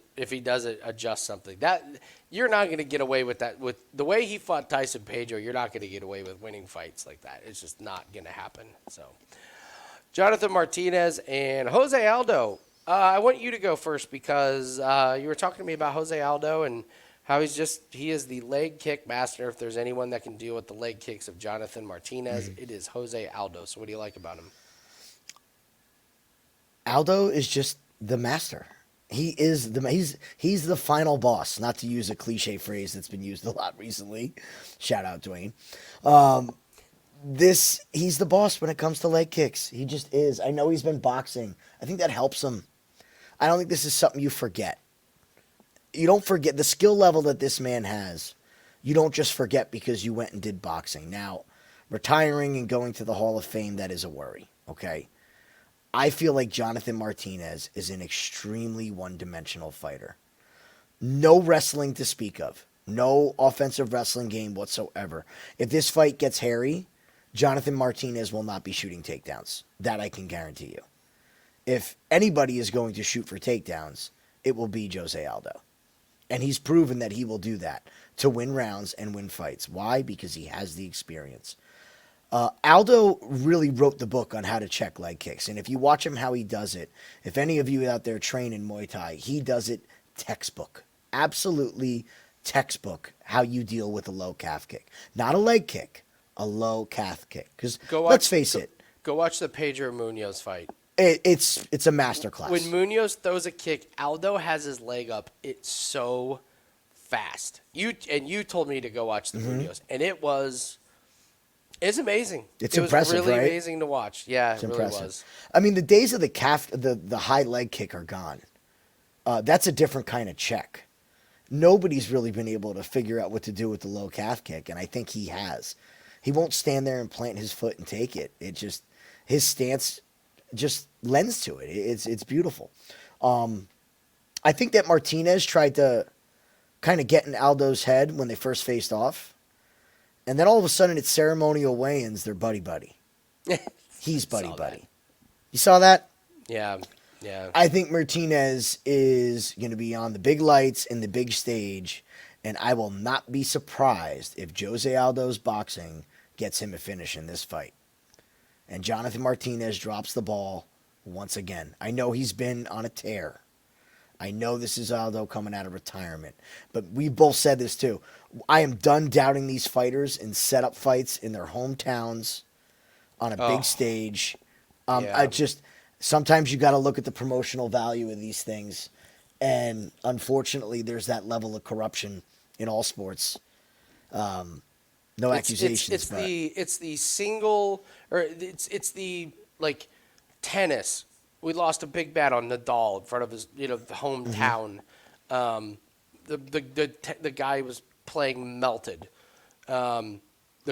adjust something. That you're not going to get away with that. With the way he fought Tyson Pedro, you're not going to get away with winning fights like that. It's just not going to happen. So, Jonathan Martinez and Jose Aldo. I want you to go first because you were talking to me about Jose Aldo and how he is the leg kick master. If there's anyone that can deal with the leg kicks of Jonathan Martinez, it is Jose Aldo. So what do you like about him? Aldo is just the master. He's the final boss, not to use a cliche phrase that's been used a lot recently. Shout out Dwayne. He's the boss when it comes to leg kicks. He just is. I know he's been boxing. I think that helps him. I don't think this is something you forget. You don't forget the skill level that this man has. You don't just forget because you went and did boxing. Now, retiring and going to the Hall of Fame, that is a worry, okay? I feel like Jonathan Martinez is an extremely one-dimensional fighter. No wrestling to speak of. No offensive wrestling game whatsoever. If this fight gets hairy, Jonathan Martinez will not be shooting takedowns. That I can guarantee you. If anybody is going to shoot for takedowns, it will be Jose Aldo. And he's proven that he will do that to win rounds and win fights. Why? Because he has the experience. Aldo really wrote the book on how to check leg kicks. And if you watch him how he does it, if any of you out there train in Muay Thai, he does it textbook. Absolutely textbook how you deal with a low calf kick. Not a leg kick, a low calf kick. Because let's face it. Go watch the Pedro Munoz fight. It's a masterclass. When Munoz throws a kick, Aldo has his leg up. It's so fast. You told me to go watch the Munoz, and it's amazing. It's impressive, It was really right? amazing to watch. Yeah, It's it impressive. really was. I mean, the days of the calf, the high leg kick are gone. That's a different kind of check. Nobody's really been able to figure out what to do with the low calf kick, and I think he has. He won't stand there and plant his foot and take it. His stance just lends to it. It's beautiful. I think that Martinez tried to kind of get in Aldo's head when they first faced off. And then all of a sudden it's ceremonial weigh-ins. They're buddy-buddy. He's buddy-buddy. You saw that? Yeah, yeah. I think Martinez is going to be on the big lights in the big stage. And I will not be surprised if Jose Aldo's boxing gets him a finish in this fight. And Jonathan Martinez drops the ball once again. I know he's been on a tear. I know this is Aldo coming out of retirement. But we both said this too. I am done doubting these fighters in setup fights in their hometowns on a big stage. Sometimes you got to look at the promotional value of these things. And unfortunately, there's that level of corruption in all sports. No accusations. It's the single, or it's the like tennis. We lost a big bet on Nadal in front of his the hometown. The guy was playing melted. The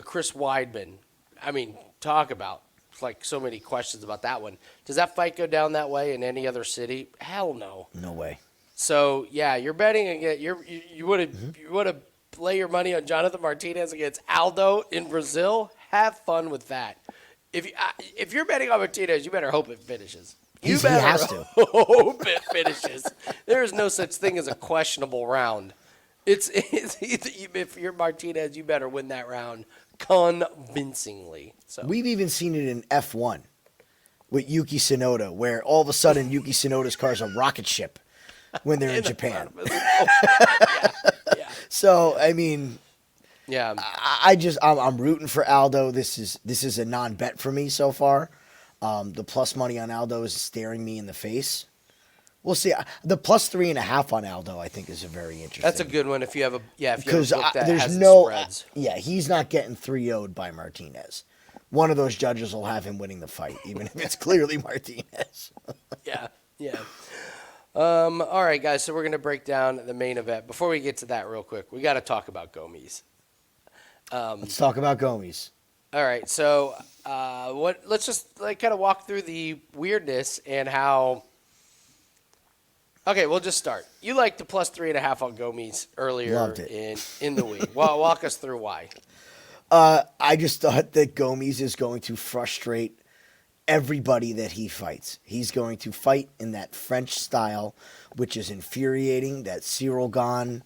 Chris Weidman. I mean, talk about like so many questions about that one. Does that fight go down that way in any other city? Hell no. No way. So yeah, you're betting against you would have lay your money on Jonathan Martinez against Aldo in Brazil. Have fun with that. If you're betting on Martinez, you better hope it finishes. He has to hope it finishes. There is no such thing as a questionable round. If you're Martinez, you better win that round convincingly. So we've even seen it in F1 with Yuki Tsunoda, where all of a sudden Yuki Tsunoda's car is a rocket ship when they're in Japan. Yeah. So I mean, yeah, I'm rooting for Aldo. This is a non-bet for me so far. The plus money on Aldo is staring me in the face. We'll see. The plus 3.5 on Aldo, I think, is a very interesting. That's a good one. If you have a because book that there's has no spreads. He's not getting 3-0'd by Martinez. One of those judges will have him winning the fight, even if it's clearly Martinez. Yeah. All right, guys. So we're gonna break down the main event. Before we get to that, real quick, we got to talk about Gomes. Let's talk about Gomes. All right, so let's just kind of walk through the weirdness and how. Okay, we'll just start. You liked the plus 3.5 on Gomes earlier. Loved it. in the week. Walk us through why. I just thought that Gomes is going to frustrate everybody that he fights. He's going to fight in that French style, which is infuriating. That Cyrilgan,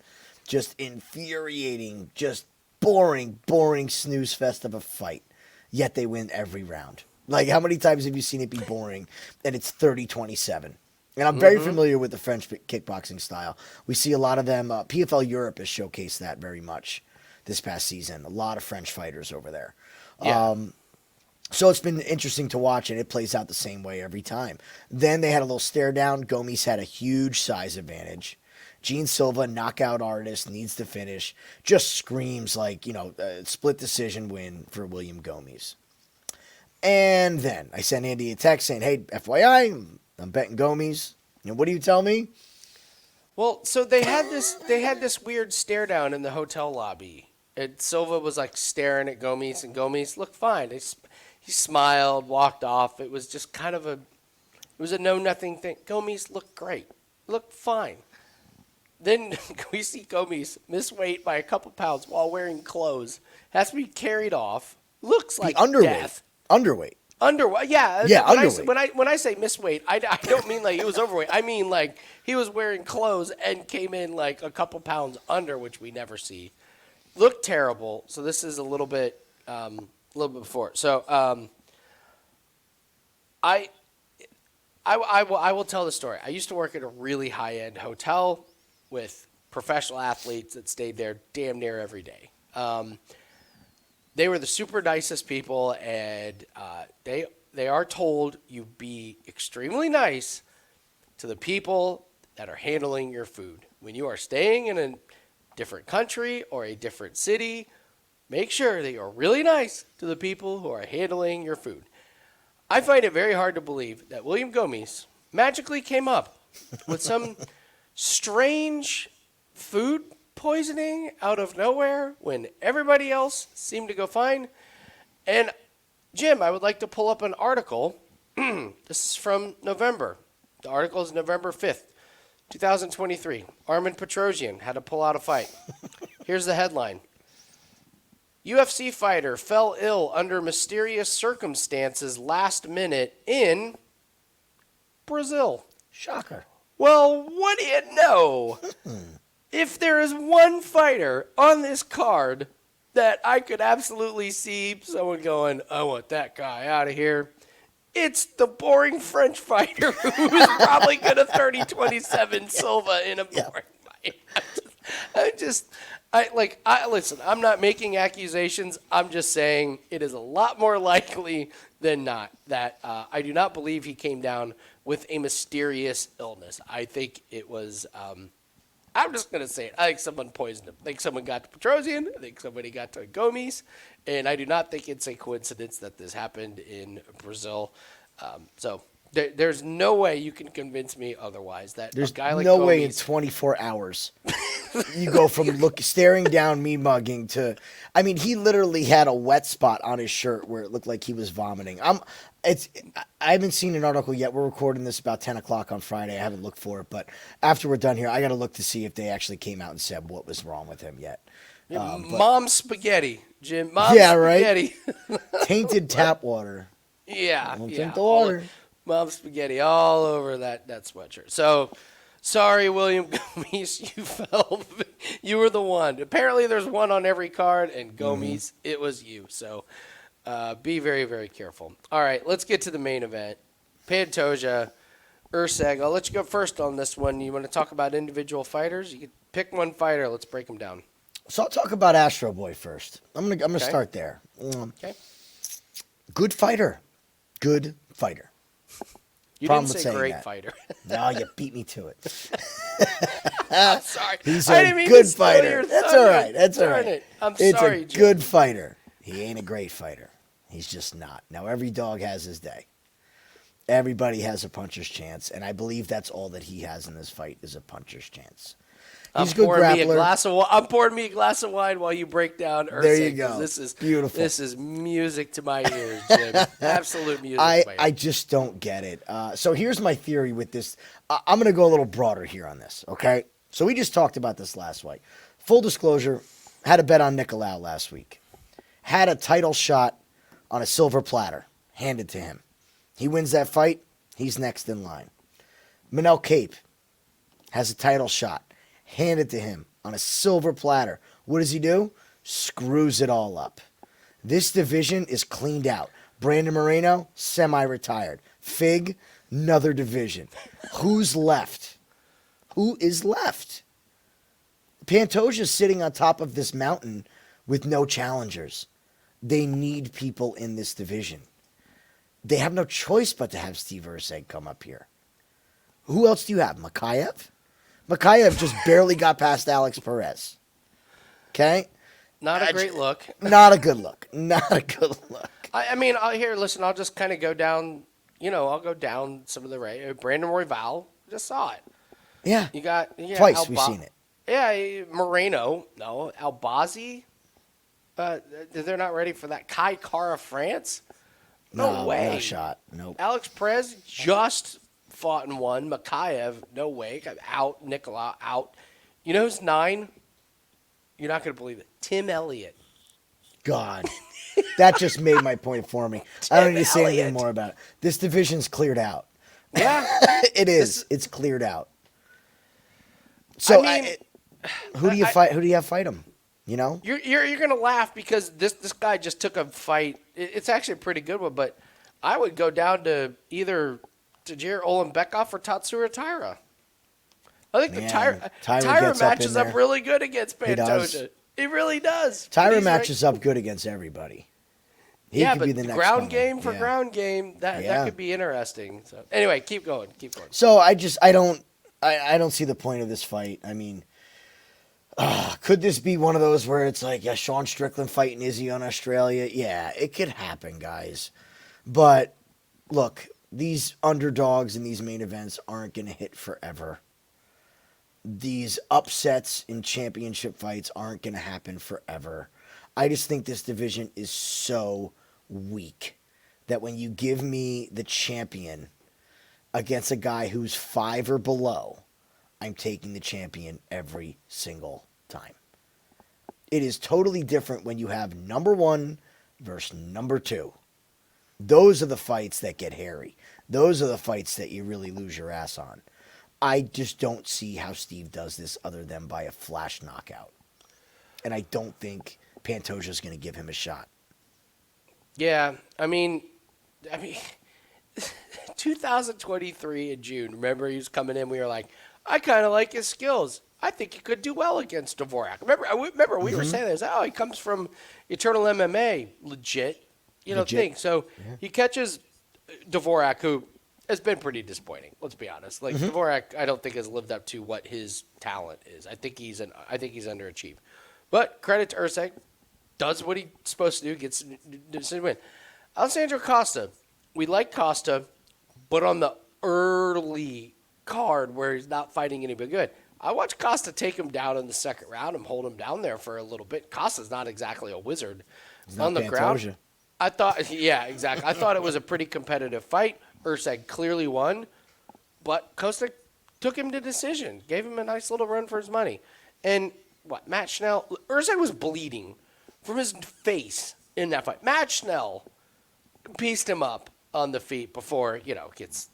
just infuriating, just boring snooze fest of a fight. Yet they win every round. Like, how many times have you seen it be boring and it's 30-27? And I'm very familiar with the French kickboxing style. We see a lot of them. PFL Europe has showcased that very much this past season. A lot of French fighters over there. Yeah. So it's been interesting to watch, and it plays out the same way every time. Then they had a little stare down. Gomes had a huge size advantage. Gene Silva, knockout artist, needs to finish. Just screams like, a split decision win for William Gomes. And then I sent Andy a text saying, hey, FYI, I'm betting Gomes. And what do you tell me? Well, so they had this weird stare down in the hotel lobby. And Silva was like staring at Gomes, and Gomes looked fine. He smiled, walked off. It was just kind of a know-nothing thing. Gomes looked great. Looked fine. Then we see Gomes miss weight by a couple pounds while wearing clothes. Has to be carried off. Looks like death. Underweight. Yeah. Yeah, underweight. When I say miss weight, I don't mean like he was overweight. I mean like he was wearing clothes and came in like a couple pounds under, which we never see. Looked terrible. So this is a little bit before. So I will tell the story. I used to work at a really high-end hotel with professional athletes that stayed there damn near every day. They were the super nicest people, and they are told you be extremely nice to the people that are handling your food. When you are staying in a different country or a different city, make sure that you're really nice to the people who are handling your food. I find it very hard to believe that William Gomes magically came up with some strange food poisoning out of nowhere when everybody else seemed to go fine. And Jim, I would like to pull up an article. This is from November. The article is November 5th, 2023. Armin Petrosian had to pull out a fight. Here's the headline. UFC fighter fell ill under mysterious circumstances last minute in Brazil. Shocker. Well, what do you know? If there is one fighter on this card that I could absolutely see someone going, I want that guy out of here, it's the boring French fighter who's probably going to 30-27 Silva in a boring fight. Listen, I'm not making accusations. I'm just saying it is a lot more likely than not that I do not believe he came down with a mysterious illness. I think it was, I'm just going to say it. I think someone poisoned him. I think someone got to Petrosian. I think somebody got to Gomes. And I do not think it's a coincidence that this happened in Brazil. There's no way you can convince me otherwise. There's a guy like no Gomes, way in 24 hours you go from staring down me mugging to. I mean, he literally had a wet spot on his shirt where it looked like he was vomiting. I haven't seen an article yet. We're recording this about 10 o'clock on Friday. I haven't looked for it, but after we're done here, I got to look to see if they actually came out and said what was wrong with him yet. Mom spaghetti, Jim. Mom spaghetti. Right. Tainted tap water. Yeah. Don't drink the water. Mom spaghetti all over that sweatshirt. So, sorry, William Gomes, you fell. You were the one. Apparently, there's one on every card, and Gomes, it was you. So, be very, very careful. All right, let's get to the main event. Pantoja, Erceg. I'll let you go first on this one. You want to talk about individual fighters? You can pick one fighter. Let's break them down. So I'll talk about Astro Boy first. I'm gonna start there. Okay. Good fighter. Good fighter. You didn't say great fighter. No, you beat me to it. Sorry. He's a good fighter. That's all right. That's all right. I'm sorry, It's a good fighter. He ain't a great fighter. He's just not. Now, every dog has his day. Everybody has a puncher's chance, and I believe that's all that he has in this fight is a puncher's chance. He's a good grappler. I'm pouring me a glass of wine while you break down Erceg. There you go. This is beautiful. This is music to my ears, Jim. Absolute music to my ears. I just don't get it. So here's my theory with this. I'm going to go a little broader here on this, okay? So we just talked about this last week. Full disclosure, had a bet on Nicolau last week. Had a title shot on a silver platter handed to him. He wins that fight, he's next in line. Manel Cape has a title shot handed to him on a silver platter. What does he do? Screws it all up. This division is cleaned out. Brandon Moreno, semi-retired. Fig, another division. Who's left? Who is left? Pantoja's sitting on top of this mountain with no challengers. They need people in this division. they have no choice but to have Steve Erceg come up here. Who else do you have? Makayev? Makayev just barely got past Alex Perez. Okay? Not a great look. Not a good look. Not a good look. I mean, listen, I'll just kind of go down, I'll go down some of the Brandon Royval, just saw it. Yeah. You got Twice we've seen it. Yeah, Moreno, no. Albazi, they're not ready for that. Kai Kara France? No way. Not a shot. Nope. Alex Perez just fought and won. Makayev, no way. Out. Nicola, out. You know who's 9? You're not going to believe it. Tim Elliott. God. That just made my point for me. I don't need to say anything more about it. This division's cleared out. Yeah. It is. It's cleared out. So, who do you fight? Who do you have fight him? You know? You're going to laugh because this guy just took a fight. It's actually a pretty good one, but I would go down to either Tajir Olimbekov or Tatsuro Taira. I think Taira matches up really good against Pantoja. He really does. Taira matches up good against everybody. He could be the next ground game for ground game, that could be interesting. So anyway, keep going. So I don't see the point of this fight. I mean, could this be one of those where it's like, Sean Strickland fighting Izzy on Australia? Yeah, it could happen, guys. But look, these underdogs in these main events aren't going to hit forever. These upsets in championship fights aren't going to happen forever. I just think this division is so weak that when you give me the champion against a guy who's 5 or below, I'm taking the champion every single time. It is totally different when you have number 1 versus number 2. Those are the fights that get hairy. Those are the fights that you really lose your ass on. I just don't see how Steve does this other than by a flash knockout. And I don't think Pantoja's going to give him a shot. Yeah, I mean 2023 in June, remember he was coming in, we were like, I kind of like his skills. I think he could do well against Dvorak. Remember we were saying this, he comes from Eternal MMA, legit thing. So he catches Dvorak, who has been pretty disappointing. Let's be honest. Like Dvorak, I don't think has lived up to what his talent is. I think he's underachieved. But credit to Erceg, does what he's supposed to do, gets a win. Alessandro Costa, we like Costa, but on the early card where he's not fighting anybody good. I watched Costa take him down in the second round and hold him down there for a little bit. Costa's not exactly a wizard on the ground. I thought, exactly. I thought it was a pretty competitive fight. Erceg clearly won, but Costa took him to decision, gave him a nice little run for his money. And Matt Schnell, Erceg was bleeding from his face in that fight. Matt Schnell pieced him up on the feet before, gets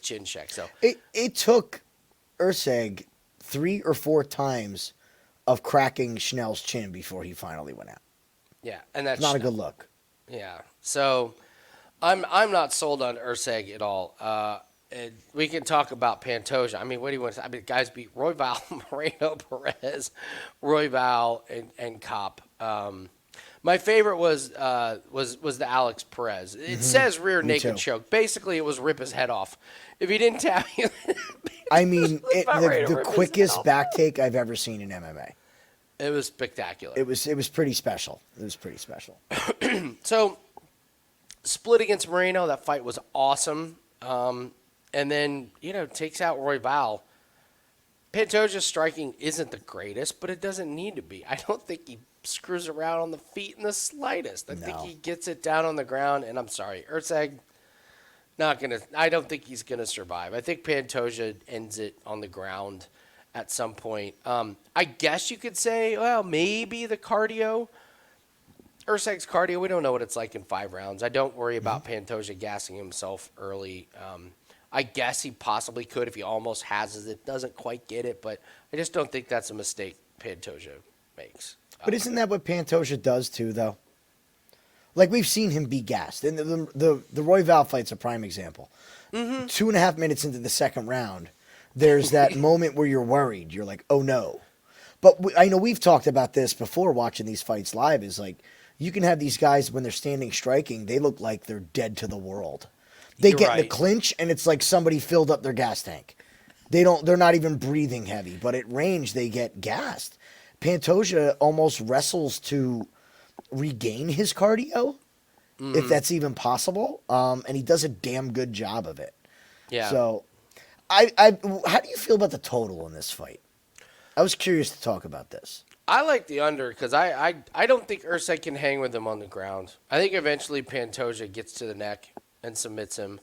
chin checked. So it took Erceg 3 or 4 times of cracking Schnell's chin before he finally went out. Yeah, and that's not a good look. Yeah, so I'm not sold on Erceg at all. And we can talk about Pantoja. I mean, what do you want to say? I mean, guys beat Royval, Moreno, Perez, Royval, and Kopp. My favorite was the Alex Perez. It says rear naked choke. Basically, it was rip his head off. If he didn't tap you, I mean, the quickest back take I've ever seen in MMA. It was spectacular. It was pretty special. So, split against Moreno. That fight was awesome. And then, takes out Royval. Pantoja's striking isn't the greatest, but it doesn't need to be. I don't think he screws around on the feet in the slightest. I think he gets it down on the ground, and I'm sorry, Erceg, I don't think he's going to survive. I think Pantoja ends it on the ground at some point. I guess you could say, well, maybe the cardio. Erceg's cardio, we don't know what it's like in 5 rounds. I don't worry about Pantoja gassing himself early. I guess he possibly could if he almost has it, doesn't quite get it, but I just don't think that's a mistake Pantoja makes. But isn't that what Pantoja does too, though? Like, we've seen him be gassed. And the Royval fight's a prime example. 2.5 minutes into the second round, there's that moment where you're worried. You're like, oh, no. But I know we've talked about this before watching these fights live, is like, You can have these guys when they're standing striking, they look like they're dead to the world. They You're get in right. the clinch, and it's like somebody filled up their gas tank. They're not even breathing heavy, but at range they get gassed. Pantoja almost wrestles to regain his cardio, if that's even possible. And he does a damn good job of it. Yeah. So, how do you feel about the total in this fight? I was curious to talk about this. I like the under because I don't think Erceg can hang with him on the ground. I think eventually Pantoja gets to the neck and submits him.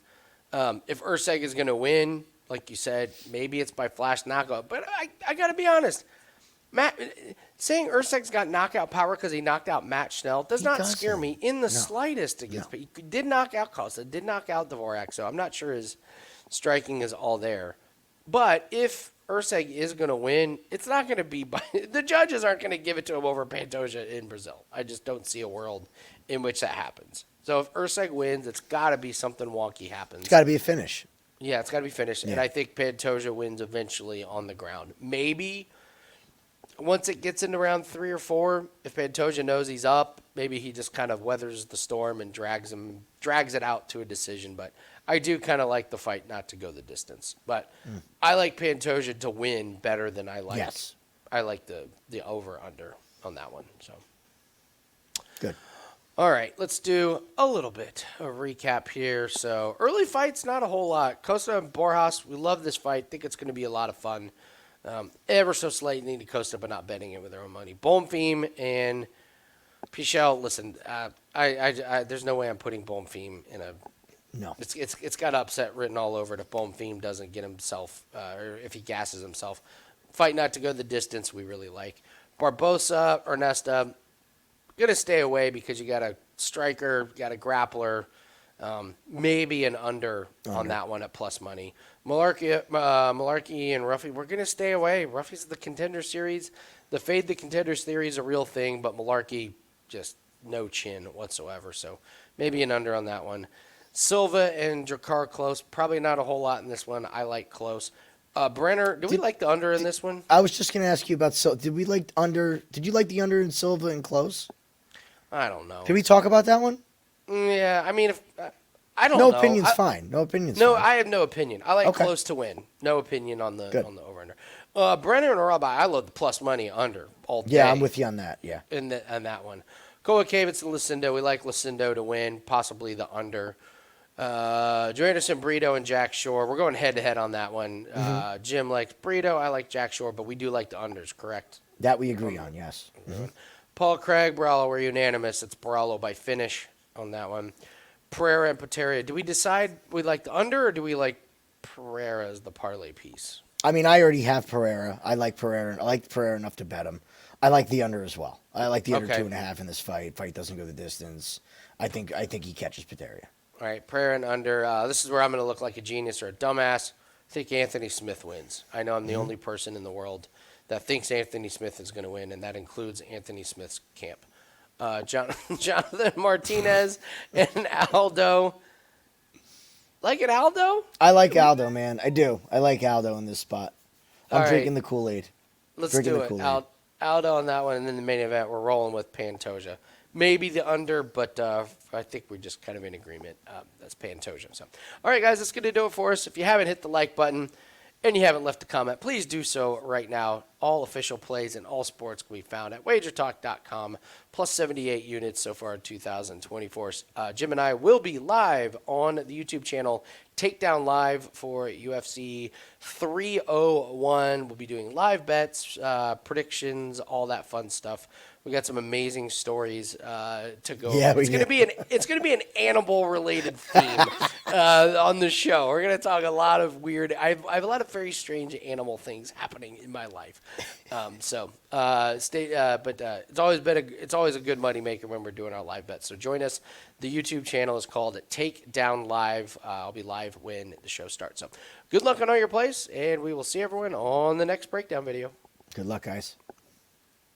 If Erceg is going to win, like you said, maybe it's by flash knockout. But I got to be honest. Matt, saying Erceg's got knockout power because he knocked out Matt Schnell does not scare me in the slightest against. He did knock out Costa, did knock out Dvorak, so I'm not sure his striking is all there. But if Erceg is going to win, it's not going to be by the judges aren't going to give it to him over Pantoja in Brazil. I just don't see a world in which that happens. So if Erceg wins, it's got to be something wonky happens. It's got to be a finish. Yeah, it's got to be finished, Yeah. and I think Pantoja wins eventually on the ground. Maybe once it gets into round 3 or 4, if Pantoja knows he's up, maybe he just kind of weathers the storm and drags it out to a decision. But I do kind of like the fight not to go the distance. But I like Pantoja to win better than I like. Yes. I like the over under on that one. So Good. all right, let's do a little bit of recap here. So early fights, not a whole lot. Costa and Borjas, we love this fight. Think it's going to be a lot of fun. Ever so slightly to Costa, but not betting it with their own money. Bonfim and Pichel. Listen, there's no way I'm putting Bonfim in a. No. It's got upset written all over it if Bonfim doesn't get himself, or if he gasses himself. Fight not to go the distance. We really like Barbosa, Ernesta. Gonna stay away because you got a striker, got a grappler. Maybe an under on that one at plus money. Mullarkey and Ruffy, we're going to stay away. Ruffy's the Contender Series. The Fade the Contender Series is a real thing, but Mullarkey, just no chin whatsoever. So maybe an under on that one. Silva and Drakkar close. Probably not a whole lot in this one. I like close. Brener, do we like the under in this one? I was just going to ask you about Did you like the under in Silva and Klose? I don't know. Did we talk about that one? Yeah, I mean, I don't know. No opinion's fine. No opinion's No, fine. I have no opinion. I like Okay. close to win. No opinion on the Good. over under. Brener and Orolbai, I love the plus money under all day. Yeah, I'm with you on that. Yeah. in that one. Kowalkiewicz and Lucindo. We like Lucindo to win, possibly the under. Joanderson, Brito, and Jack Shore. We're going head to head on that one. Jim likes Brito. I like Jack Shore, but we do like the unders. Correct. That we agree on, yes. Paul Craig, Barallo, we're unanimous. It's Barallo by finish on that one. Pereira and Pateria. Do we decide we like the under or do we like Pereira as the parlay piece? I mean, I already have Pereira. I like Pereira. I like Pereira enough to bet him. I like the under as well. I like the under Okay. 2.5 in this fight. Fight doesn't go the distance. I think he catches Pateria. All right, Pereira and under. This is where I'm going to look like a genius or a dumbass. I think Anthony Smith wins. I know I'm the only person in the world that thinks Anthony Smith is going to win, and that includes Anthony Smith's camp. Jonathan Martinez and Aldo. Like it, Aldo? I like Aldo, man. I do. I like Aldo in this spot. I'm All right. drinking the Kool-Aid. Let's Drinking do the it. Kool-Aid. Aldo on that one, and then the main event, we're rolling with Pantoja. Maybe the under, but I think we're just kind of in agreement. That's Pantoja. So, all right, guys, that's going to do it for us. If you haven't hit the like button and you haven't left a comment, please do so right now. All official plays in all sports can be found at wagertalk.com, plus 78 units so far in 2024. Jim and I will be live on the YouTube channel Takedown Live for UFC 301. We'll be doing live bets, predictions, all that fun stuff. We got some amazing stories to go. Yeah, over. It's going to be an animal related theme on the show. We're going to talk a lot of weird. I have a lot of very strange animal things happening in my life. It's always a good money maker when we're doing our live bets. So join us. The YouTube channel is called Takedown Live. I'll be live when the show starts. So good luck on all your plays, and we will see everyone on the next breakdown video. Good luck, guys.